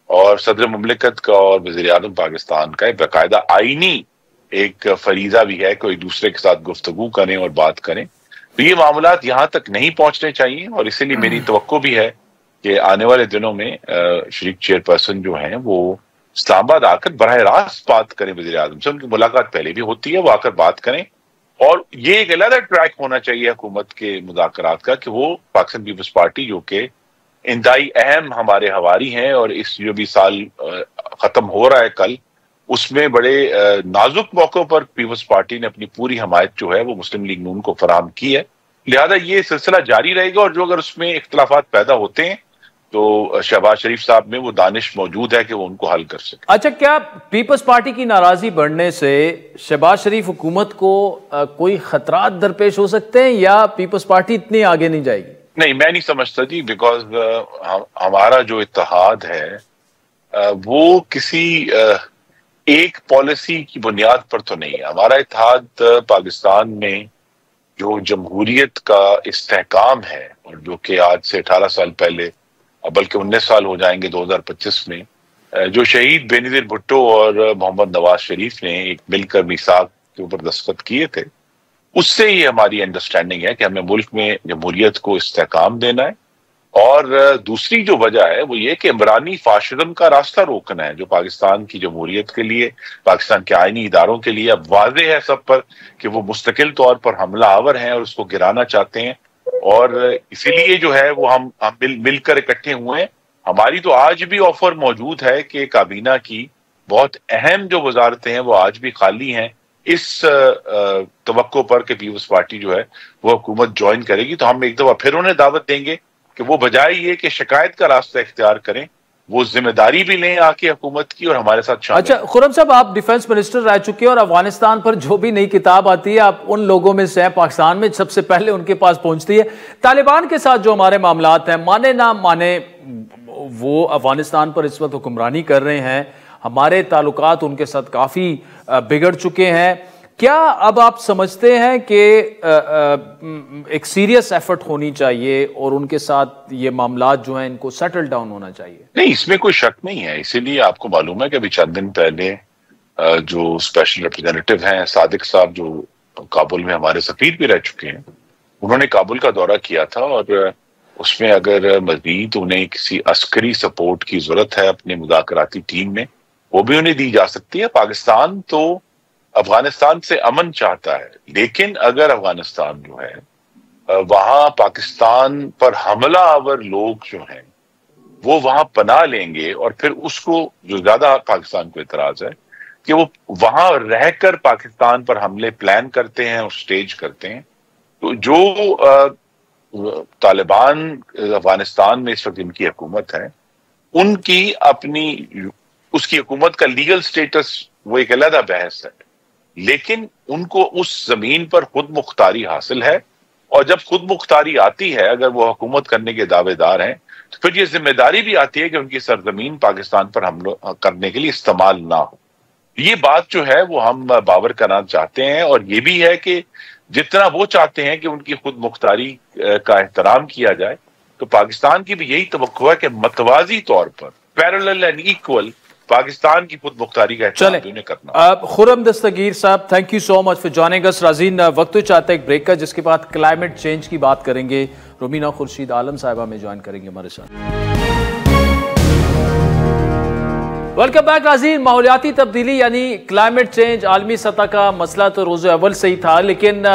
S6: और सदर मुमलिकत का और वज़ीर आज़म पाकिस्तान का एक बाकायदा आईनी एक फरीजा भी है कि एक दूसरे के साथ गुफ्तगू करें और बात करें, तो ये मामलात यहाँ तक नहीं पहुंचने चाहिए। और इसीलिए मेरी तवक्को भी है कि आने वाले दिनों में शरीक चेयरपर्सन जो हैं वो इस्लामाबाद आकर बराह रास्त बात करें वज़ीर आज़म से। उनकी मुलाकात पहले भी होती है, वो आकर बात करें। और ये एक अलग ट्रैक होना चाहिए हुकूमत के मुज़ाकरात का कि वो पाकिस्तान पीपल्स पार्टी जो कि इंतहाई अहम हमारे हवारी हैं और इस जो भी साल खत्म हो रहा है कल, उसमें बड़े नाजुक मौकों पर पीपल्स पार्टी ने अपनी पूरी हमायत जो है वो मुस्लिम लीग नून को फराहम की है। लिहाजा ये सिलसिला जारी रहेगा और जो अगर उसमें इख्तलाफात पैदा होते हैं तो शहबाज शरीफ साहब में वो दानिश मौजूद है कि वो उनको हल कर सके।
S1: अच्छा, क्या पीपल्स पार्टी की नाराजगी बढ़ने से शहबाज शरीफ हुकूमत को कोई खतरात दरपेश हो सकते हैं या पीपल्स पार्टी इतनी आगे नहीं जाएगी?
S6: नहीं, मैं नहीं समझता जी, बिकॉज हमारा जो इत्तेहाद है वो किसी एक पॉलिसी की बुनियाद पर तो नहीं है। हमारा इत्तेहाद पाकिस्तान में जो जमहूरियत का इस्तेहकाम है और जो कि आज से 18 साल पहले, बल्कि 19 साल हो जाएंगे 2025 में, जो शहीद बेनज़ीर भुट्टो और मोहम्मद नवाज शरीफ ने एक मिलकर मीसाक के ऊपर दस्तखत किए थे, उससे ही हमारी अंडरस्टैंडिंग है कि हमें मुल्क में जमहूरियत को इस्तेहकाम देना है। और दूसरी जो वजह है वो ये कि इमरानी फाशिज्म का रास्ता रोकना है, जो पाकिस्तान की जमहूरियत के लिए, पाकिस्तान के आईनी इदारों के लिए अब वाज़ेह है सब पर कि वो मुस्तकिल तौर पर हमला आवर हैं और उसको गिराना चाहते हैं। और इसीलिए जो है वो हम मिलकर इकट्ठे हुए हैं। हमारी तो आज भी ऑफर मौजूद है कि काबीना की बहुत अहम जो वजारतें हैं वो आज भी खाली हैं, इस तवक्को पर कि पीपल्स पार्टी जो है वो हुकूमत ज्वाइन करेगी। तो हम एक दफा फिर उन्हें दावत देंगे कि वो बजाय ये कि शिकायत का रास्ता इख्तियार करें, वो जिम्मेदारी भी लें आके हुकूमत की और हमारे साथ शामिल।
S1: अच्छा खुर्रम साहब, आप डिफेंस मिनिस्टर रह चुके हैं और अफगानिस्तान पर जो भी नई किताब आती है आप उन लोगों में से हैं, पाकिस्तान में सबसे पहले उनके पास पहुंचती है। तालिबान के साथ जो हमारे मामलात हैं, माने ना माने वो अफगानिस्तान पर इस वक्त हुक्मरानी कर रहे हैं, हमारे ताल्लुकात उनके साथ काफी बिगड़ चुके हैं। क्या अब आप समझते हैं कि एक सीरियस एफर्ट होनी चाहिए और उनके साथ ये मामलात जो हैं इनको सेटल डाउन होना चाहिए?
S6: नहीं, इसमें कोई शक नहीं है। इसीलिए आपको मालूम है कि अभी चंद दिन पहले जो स्पेशल रिप्रेजेंटेटिव हैं सादिक साहब, जो काबुल में हमारे सफीर भी रह चुके हैं, उन्होंने काबुल का दौरा किया था और उसमें अगर मजीद उन्हें किसी अस्करी सपोर्ट की जरूरत है अपने मुज़ाकराती टीम में, वो भी उन्हें दी जा सकती है। पाकिस्तान तो अफगानिस्तान से अमन चाहता है, लेकिन अगर अफगानिस्तान जो है वहां पाकिस्तान पर हमला आवर लोग जो हैं वो वहां पनाह लेंगे और फिर उसको, जो ज्यादा पाकिस्तान को इतराज है कि वो वहां रहकर पाकिस्तान पर हमले प्लान करते हैं और स्टेज करते हैं, तो जो तालिबान अफगानिस्तान में इस वक्त इनकी हुकूमत है, उनकी अपनी उसकी हुकूमत का लीगल स्टेटस वो एक अलग बहस है, लेकिन उनको उस जमीन पर खुद मुख्तारी हासिल है। और जब खुद मुख्तारी आती है, अगर वो हुकूमत करने के दावेदार हैं, तो फिर ये जिम्मेदारी भी आती है कि उनकी सरजमीन पाकिस्तान पर हमला करने के लिए इस्तेमाल ना हो। ये बात जो है वो हम बावर करना चाहते हैं और ये भी है कि जितना वो चाहते हैं कि उनकी खुद मुख्तारी का एहतराम किया जाए, तो पाकिस्तान की भी यही तवक्को है कि मतवाजी तौर पर पैरेलल एंड इक्वल पाकिस्तान की खुद मुख्तारी का एहतराम करना।
S1: खुर्रम दस्तगीर साहब, thank you so much for joining us. राजीन, वक्त तो चाहता है एक ब्रेक का, जिसके बाद क्लाइमेट चेंज की बात करेंगे। रुमीना खुर्शीद आलम साहिबा में ज्वाइन करेंगे हमारे साथ। Welcome back राजीन। माहौलियाती तब्दीली यानी क्लाइमेट चेंज आलमी सतह का मसला तो रोज़ अव्वल से ही था, लेकिन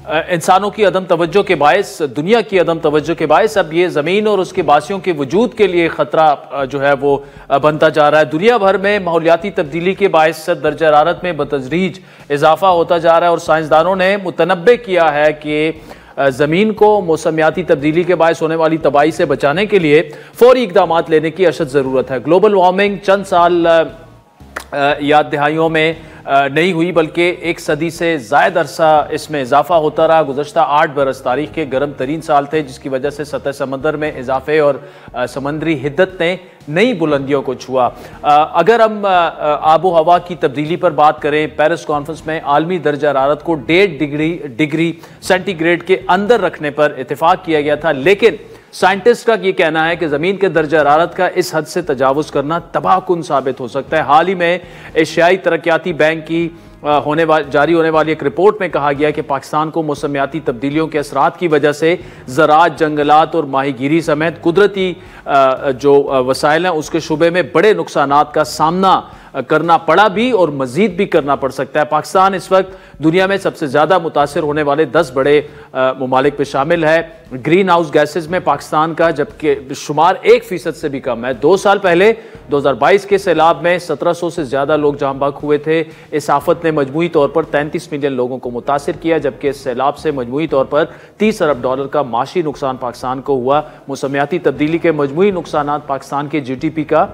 S1: इंसानों की अदम तवज्जो के बायस, दुनिया की अदम तवज्जो के बायस अब ये ज़मीन और उसके बासियों के वजूद के लिए ख़तरा जो है वो बनता जा रहा है। दुनिया भर में माहौलियाती तब्दीली के बायस दर्जा हरारत में बतदरीज इजाफा होता जा रहा है और साइंसदानों ने मुतनब्बे किया है कि ज़मीन को मौसमियाती तब्दीली के बायस होने वाली तबाही से बचाने के लिए फौरी इक़दाम लेने की अशद ज़रूरत है। ग्लोबल वार्मिंग चंद साल या दहाइयों में नहीं हुई, बल्कि एक सदी से ज़ायद अरसा इसमें इजाफा होता रहा। गुज़श्ता 8 बरस तारीख के गर्म तरीन साल थे, जिसकी वजह से सतह समंदर में इजाफे और समंदरी हिद्दत ने नई बुलंदियों को छुआ। अगर हम आबो हवा की तब्दीली पर बात करें, पेरिस कॉन्फ्रेंस में आलमी दर्जा हरारत को 1.5 डिग्री सेंटीग्रेड के अंदर रखने पर इत्तेफाक किया गया था, लेकिन साइंटिस्ट का ये कहना है कि ज़मीन के दर्जा हरारत का इस हद से तजावुज़ करना तबाहकुन साबित हो सकता है। हाल ही में एशियाई तरक्याती बैंक की जारी होने वाली एक रिपोर्ट में कहा गया कि पाकिस्तान को मौसमियाती तब्दीलियों के असरात की वजह से ज़राअत, जंगलात और माहीगीरी समेत कुदरती जो वसाइल हैं उसके शुबे में बड़े नुकसानात का सामना करना पड़ा भी और मजीद भी करना पड़ सकता है। पाकिस्तान इस वक्त दुनिया में सबसे ज़्यादा मुतासिर होने वाले 10 बड़े ममालिक पे शामिल है। ग्रीन हाउस गैसेज में पाकिस्तान का जबकि शुमार 1% से भी कम है। 2 साल पहले 2022 के सैलाब में 1700 से ज़्यादा लोग जहां बहक हुए थे। इस आफत ने मजमूई तौर पर 33 मिलियन लोगों को मुतासिर किया, जबकि इस सैलाब से मजमूई तौर पर $30 अरब का माशी नुकसान पाकिस्तान को हुआ। मौसमियाती तब्दीली के मजमूई नुकसान पाकिस्तान के GDP का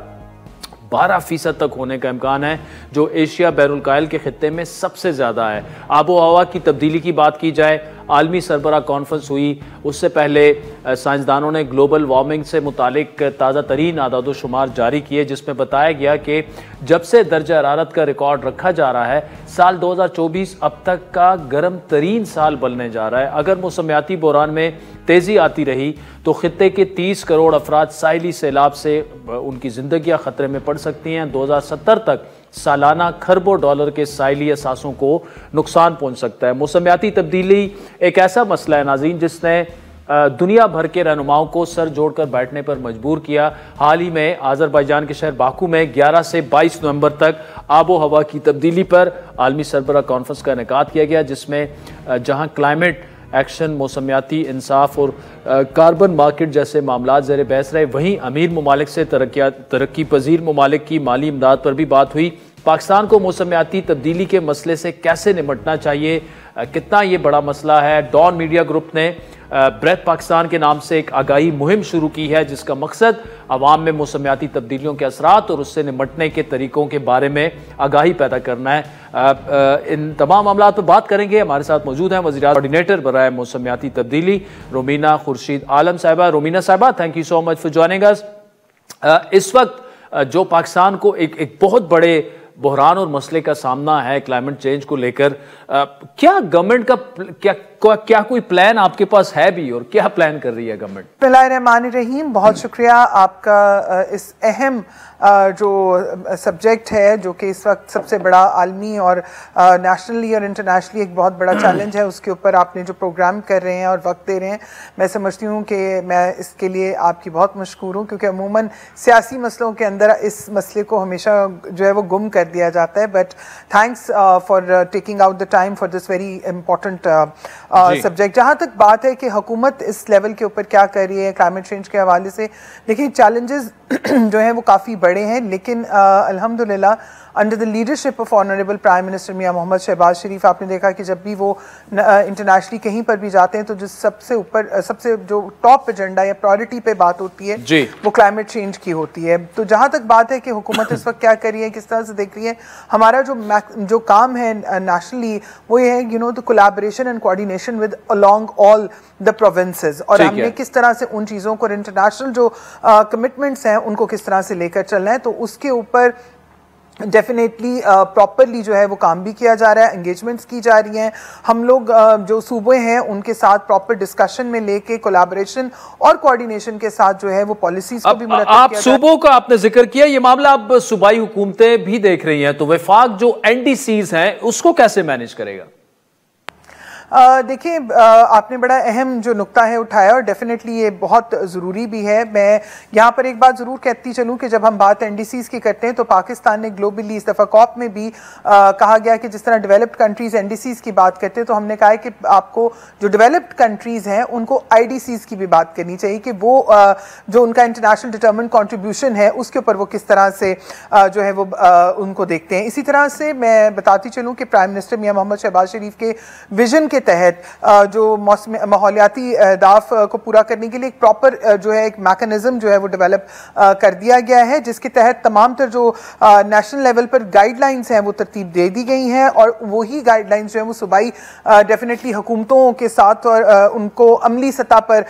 S1: 12% तक होने का इम्कान है, जो एशिया बैरुल-कायल के खित्ते में सबसे ज़्यादा है। आबो हवा की तब्दीली की बात की जाए, आलमी सरबराह कॉन्फ्रेंस हुई, उससे पहले साइंसदानों ने ग्लोबल वार्मिंग से मुतालिक ताज़ा तरीन आदाद शुमार जारी किए, जिसमें बताया गया कि जब से दर्जा हरारत का रिकॉर्ड रखा जा रहा है, साल 2024 अब तक का गर्म तरीन साल बनने जा रहा है। अगर मौसमियाती बहरान में तेज़ी आती रही तो खित्ते के 30 करोड़ अफराद साइली सैलाब से उनकी ज़िंदगियाँ ख़तरे में पड़ सकती हैं। 2070 तक सालाना खरबों डॉलर के साइली असासों को नुकसान पहुंच सकता है। मौसमियाती तब्दीली एक ऐसा मसला है नाज़रीन जिसने दुनिया भर के रहनुमाओं को सर जोड़कर बैठने पर मजबूर किया। हाल ही में आज़रबाईजान के शहर बाकू में 11 से 22 नवंबर तक आबो हवा की तब्दीली पर आलमी सरबराह कॉन्फ्रेंस का इनेकाद किया गया, जिसमें जहां क्लाइमेट एक्शन, मौसमियाती इंसाफ और कार्बन मार्केट जैसे मामला ज़ेर बहस रहे, वहीं अमीर ममालिक से तरक्की पजीर ममालिक की माली इमदाद पर भी बात हुई। पाकिस्तान को मौसमियाती तब्दीली के मसले से कैसे निपटना चाहिए, कितना ये बड़ा मसला है। डॉन मीडिया ग्रुप ने ब्रेथ पाकिस्तान के नाम से एक आगाही मुहिम शुरू की है, जिसका मकसद अवाम में मौसमियाती तब्दीलियों के असरात और उससे निपटने के तरीकों के बारे में आगाही पैदा करना है। इन तमाम मामलों पर बात करेंगे। हमारे साथ मौजूद हैं वज़ीर कोऑर्डिनेटर बराए मौसमियाती तब्दीली रोमीना खुर्शीद आलम साहिबा। रोमीना साहिबा, thank you so much for joining अस। इस वक्त जो पाकिस्तान को एक बहुत बड़े बहरान और मसले का सामना है क्लाइमेट चेंज को लेकर, क्या गवर्नमेंट का क्या कोई प्लान आपके पास है भी, और क्या प्लान कर रही है गवर्नमेंट?
S7: बिस्मिल्लाहिर्रहमानिर्रहीम, बहुत शुक्रिया आपका इस अहम जो सब्जेक्ट है, जो कि इस वक्त सबसे बड़ा आलमी और नेशनली और इंटरनेशनली एक बहुत बड़ा चैलेंज है, उसके ऊपर आपने जो प्रोग्राम कर रहे हैं और वक्त दे रहे हैं, मैं समझती हूँ कि मैं इसके लिए आपकी बहुत मशकूर हूँ, क्योंकि अमूमन सियासी मसलों के अंदर इस मसले को हमेशा जो है वो गुम कर दिया जाता है। But thanks for taking out the time for this very important subject. जहाँ तक बात है कि हुकूमत इस लेवल के ऊपर क्या कर रही है क्लाइमेट चेंज के हवाले से, देखिए चैलेंजेस जो हैं वो काफ़ी बड़े हैं, लेकिन अल्हम्दुलिल्लाह under the leadership of honourable prime minister Mian Muhammad Shehbaz Sharif, आपने देखा कि जब भी वो इंटरनेशनली कहीं पर भी जाते हैं तो जो सबसे ऊपर, सबसे जो टॉप एजेंडा या प्रायोरिटी पे बात होती है वो क्लाइमेट चेंज की होती है। तो जहाँ तक बात है कि हुकूमत इस वक्त क्या कर रही है, किस तरह से देख रही है, हमारा जो काम है नेशनली वो ये है, the collaboration and coordination with along all the provinces, और हमने किस तरह से उन चीज़ों को, इंटरनेशनल जो कमिटमेंट्स हैं उनको किस तरह से लेकर चलना है। तो उसके ऊपर डेफिनेटली प्रॉपरली जो है वो काम भी किया जा रहा है, एंगेजमेंट्स की जा रही हैं। हम लोग जो सूबे हैं उनके साथ प्रॉपर डिस्कशन में लेके कोलैबोरेशन और कोऑर्डिनेशन के साथ जो है वो पॉलिसीज को भी मुरतब
S1: आप सूबों का आपने जिक्र किया, ये मामला अब सूबाई हुकूमतें भी देख रही हैं, तो वफाक जो NDCs हैं उसको कैसे मैनेज करेगा?
S7: देखिए, आपने बड़ा अहम जो नुक्ता है उठाया और डेफिनेटली ये बहुत ज़रूरी भी है। मैं यहाँ पर एक बात ज़रूर कहती चलूँ कि जब हम बात NDCs की करते हैं तो पाकिस्तान ने ग्लोबली इस दफ़ा कॉप में भी कहा गया कि जिस तरह डेवलप्ड कंट्रीज़ NDCs की बात करते हैं, तो हमने कहा है कि आपको जो डेवलप्ड कंट्रीज़ हैं उनको IDCs की भी बात करनी चाहिए कि वो जो उनका इंटरनेशनल डिटर्मिन्ड कॉन्ट्रीब्यूशन है उसके ऊपर वो किस तरह से जो है वो उनको देखते हैं। इसी तरह से मैं बताती चलूँ कि प्राइम मिनिस्टर मियां मोहम्मद शहबाज शरीफ के विजन के तहत जो माहौलियाती अहदाफ को पूरा करने के लिए एक प्रॉपर जो है एक मैकेनिज्म जो है वो डेवलप कर दिया गया है, जिसके तहत तमाम तर जो नेशनल लेवल पर गाइडलाइंस हैं वो तरतीब दे दी गई हैं, और वही गाइडलाइंस जो है वो सूबाई डेफिनेटली हुकूमतों के साथ और उनको अमली सतह पर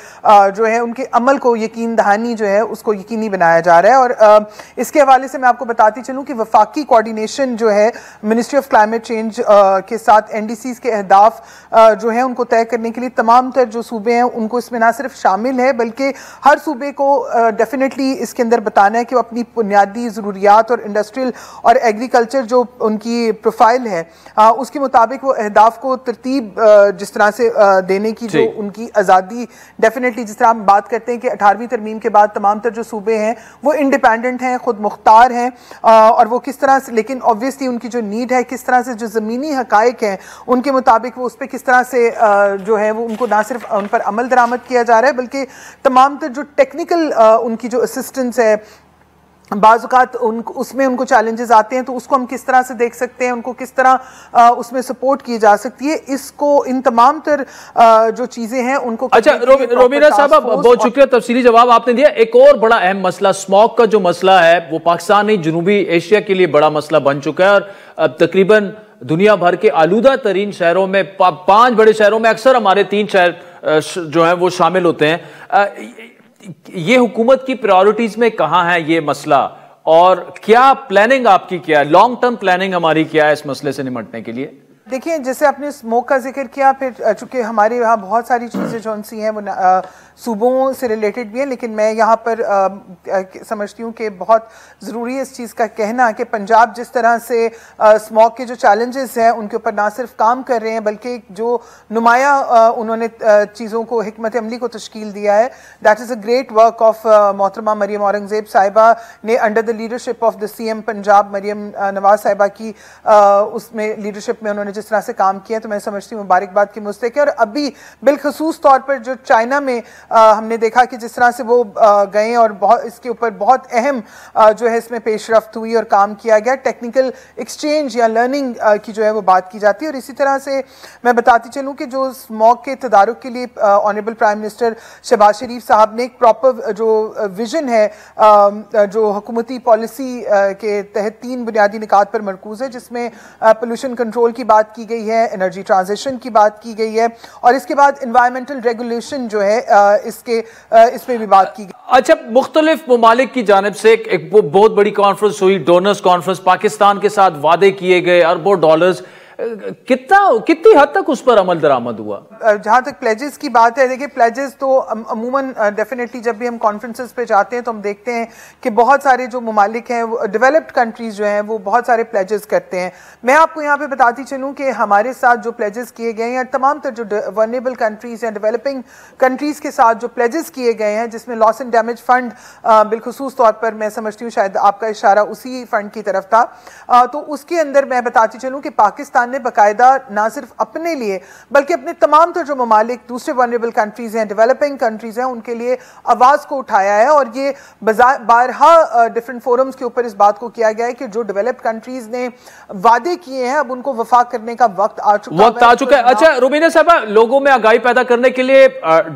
S7: जो है उनके अमल को यकीन दहानी जो है उसको यकीनी बनाया जा रहा है। और इसके हवाले से मैं आपको बताती चलूँ कि वफाकी कोऑर्डिनेशन जो है मिनिस्ट्री ऑफ क्लाइमेट चेंज के साथ NDCs के अहदाफ जो है उनको तय करने के लिए तमाम तर जो सूबे हैं उनको इसमें ना सिर्फ शामिल है बल्कि हर सूबे को डेफिनेटली इसके अंदर बताना है कि वो अपनी बुनियादी ज़रूरियात और इंडस्ट्रियल और एग्रीकल्चर जो उनकी प्रोफाइल है उसके मुताबिक वो अहदाफ को तरतीब जिस तरह से देने की जो उनकी आज़ादी, डेफिनेटली जिस तरह हम बात करते हैं कि 18वीं तरमीम के बाद तमाम तर जो सूबे हैं वो इंडिपेंडेंट हैं, खुद मुख्तार हैं और वो किस तरह से, लेकिन ऑब्वियसली उनकी जो नीड है किस तरह से जो ज़मीनी हकायक हैं उनके मुताबिक वो उस पर किस तरह से जो है वो उनको ना सिर्फ उन पर अमल दरामद किया जा रहा है बल्कि तमाम तर जो टेक्निकल उनकी जो असिस्टेंस है बाज़ उसमें उनको चैलेंजेस आते हैं तो उसको हम किस तरह से देख सकते हैं, उनको किस तरह उसमें सपोर्ट की जा सकती है, इसको इन तमाम तर जो चीज़ें हैं उनको।
S1: अच्छा रोमीना साहब, बहुत शुक्रिया, तफसीली जवाब आपने दिया। एक और बड़ा अहम मसला स्मॉग का जो मसला है वो पाकिस्तान नहीं जनूबी एशिया के लिए बड़ा मसला बन चुका है और तकरीबन दुनिया भर के आलूदा तरीन शहरों में 5 बड़े शहरों में अक्सर हमारे 3 शहर जो हैं वो शामिल होते हैं। ये हुकूमत की प्रायोरिटीज में कहां है ये मसला और क्या प्लानिंग आपकी, क्या है लॉन्ग टर्म प्लानिंग हमारी, क्या है इस मसले से निपटने के लिए?
S7: देखिए, जैसे आपने स्मोक का जिक्र किया, फिर चूंकि हमारे यहाँ बहुत सारी चीज़ें जो सी हैं वो सूबों से रिलेटेड भी हैं, लेकिन मैं यहाँ पर समझती हूँ कि बहुत ज़रूरी है इस चीज़ का कहना कि पंजाब जिस तरह से स्मोक के जो चैलेंजेस हैं उनके ऊपर ना सिर्फ काम कर रहे हैं बल्कि जो नुमाया उन्होंने चीज़ों को हिकमत अमली को तश्कील दिया है, that is a great work of मोहतरमा मरियम औरंगज़ेब साहिबा ने under the leadership of the CM Punjab Maryam Nawaz साहिबा की उसमें लीडरशिप में उन्होंने जिस तरह से काम किया, तो मैं समझती हूँ मुबारकबाद की मुस्तहिक है। और अभी बिलखसूस तौर पर जो चाइना में हमने देखा कि जिस तरह से वो गए और बहुत इसके ऊपर बहुत अहम जो है इसमें पेशरफ्त हुई और काम किया गया, टेक्निकल एक्सचेंज या लर्निंग की जो है वो बात की जाती है। और इसी तरह से मैं बताती चलूँ कि जो स्मॉग के तदारुक के लिए ऑनरेबल प्राइम मिनिस्टर शहबाज शरीफ साहब ने एक प्रॉपर जो विजन है जो हुकूमती पॉलिसी के तहत 3 बुनियादी निकात पर मरकूज है, जिसमें पोल्यूशन कंट्रोल की बात की गई है, एनर्जी ट्रांजिशन की बात की गई है और इसके बाद एनवायरमेंटल रेगुलेशन जो है इसमें भी बात की गई।
S1: अच्छा, मुख्तलिफ ममालिक की जानिब से एक बहुत बड़ी कॉन्फ्रेंस हुई, डोनर्स कॉन्फ्रेंस, पाकिस्तान के साथ वादे किए गए अरबों डॉलर्स, कितनी हद तक उस पर अमल दरामद हुआ?
S7: जहां तक प्लेजेस की बात है, देखिए प्लेजेस तो अमूमन डेफिनेटली जब भी हम कॉन्फ्रेंसेस पे जाते हैं तो हम देखते हैं कि बहुत सारे जो ममालिक हैं डेवलप्ड कंट्रीज जो हैं वो बहुत सारे प्लेजेस करते हैं। मैं आपको यहाँ पे बताती चलूँ कि हमारे साथ जो प्लेजेस किए गए हैं, तमाम तर जो वल्नरेबल कंट्रीज या डेवलपिंग कंट्रीज के साथ जो प्लेजेस किए गए हैं, जिसमें लॉस एंड डैमेज फंड बिलखुसूस तौर पर मैं समझती हूँ शायद आपका इशारा उसी फंड की तरफ था, तो उसके अंदर मैं बताती चलूँ कि पाकिस्तान ने बाकायदा ना सिर्फ अपने लिए बल्कि अपने तमाम तो जो ममालिक दूसरे वल्नरेबल कंट्रीज हैं, डेवलपिंग कंट्रीज हैं, उनके लिए आवाज़ को उठाया है। और ये बारहा डिफरेंट फोरम्स के ऊपर इस बात को किया गया है कि जो डेवलप्ड कंट्रीज ने वादे किए हैं अब उनको वफा करने का वक्त आ चुका है।
S1: अच्छा रुबीना साहबा, लोगों में आगाही पैदा करने के लिए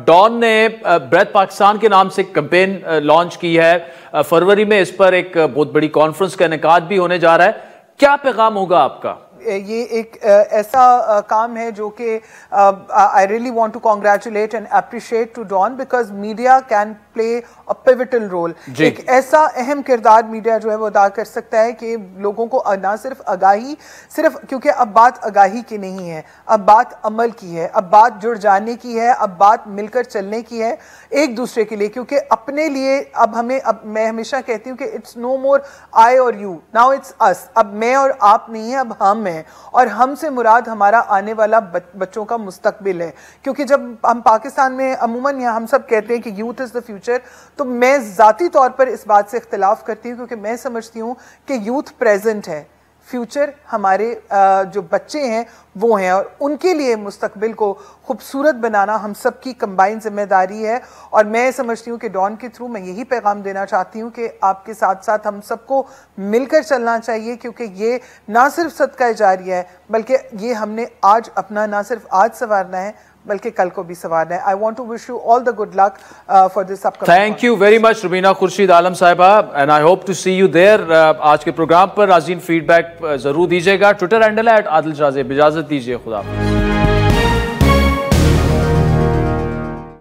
S1: डॉन ने ब्रेथ पाकिस्तान के नाम से कैंपेन लॉन्च की है। फरवरी में इस पर एक बहुत बड़ी कॉन्फ्रेंस का इनेकाद भी होने जा रहा है, क्या पैगाम होगा आपका?
S7: ये एक ऐसा काम है जो कि I really want to congratulate and appreciate to Dawn because media can play a pivotal role. एक ऐसा अहम किरदार मीडिया जो है वो अदा कर सकता है कि लोगों को ना सिर्फ आगाही, सिर्फ क्योंकि अब बात आगाही की नहीं है, अब बात अमल की है, अब बात जुड़ जाने की है, अब बात मिलकर चलने की है एक दूसरे के लिए, क्योंकि अपने लिए अब मैं हमेशा कहती हूँ कि इट्स नो मोर आई और यू, नाउ इट्स अस। अब मैं और आप नहीं है, अब हम हैं, और हमसे मुराद हमारा आने वाला बच्चों का मुस्तकबिल है। क्योंकि जब हम पाकिस्तान में अमूमन यहाँ हम सब कहते हैं कि यूथ इज़ द फ्यूचर, तो मैं ज़ाती तौर पर इस बात से इख्तिलाफ करती हूँ, क्योंकि मैं समझती हूँ कि यूथ प्रेजेंट है, फ्यूचर हमारे जो बच्चे हैं वो हैं, और उनके लिए मुस्तकबिल को खूबसूरत बनाना हम सब की कंबाइन जिम्मेदारी है। और मैं समझती हूँ कि डॉन के थ्रू मैं यही पैगाम देना चाहती हूँ कि आपके साथ साथ हम सबको मिलकर चलना चाहिए, क्योंकि ये ना सिर्फ सदका जारिया है बल्कि ये हमने आज अपना ना सिर्फ आज संवारना है बल्कि कल को भी संवारना है। I want to wish you all the good luck for this upcoming.
S1: Thank you very much Rubina Khurshid Alam साहिबा, and I hope to see you there आज के प्रोग्राम पर। नाज़रीन फीडबैक जरूर दीजिएगा। Twitter handle @Adil Shahzeb. इजाजत दीजिए, खुदा हाफ़िज़।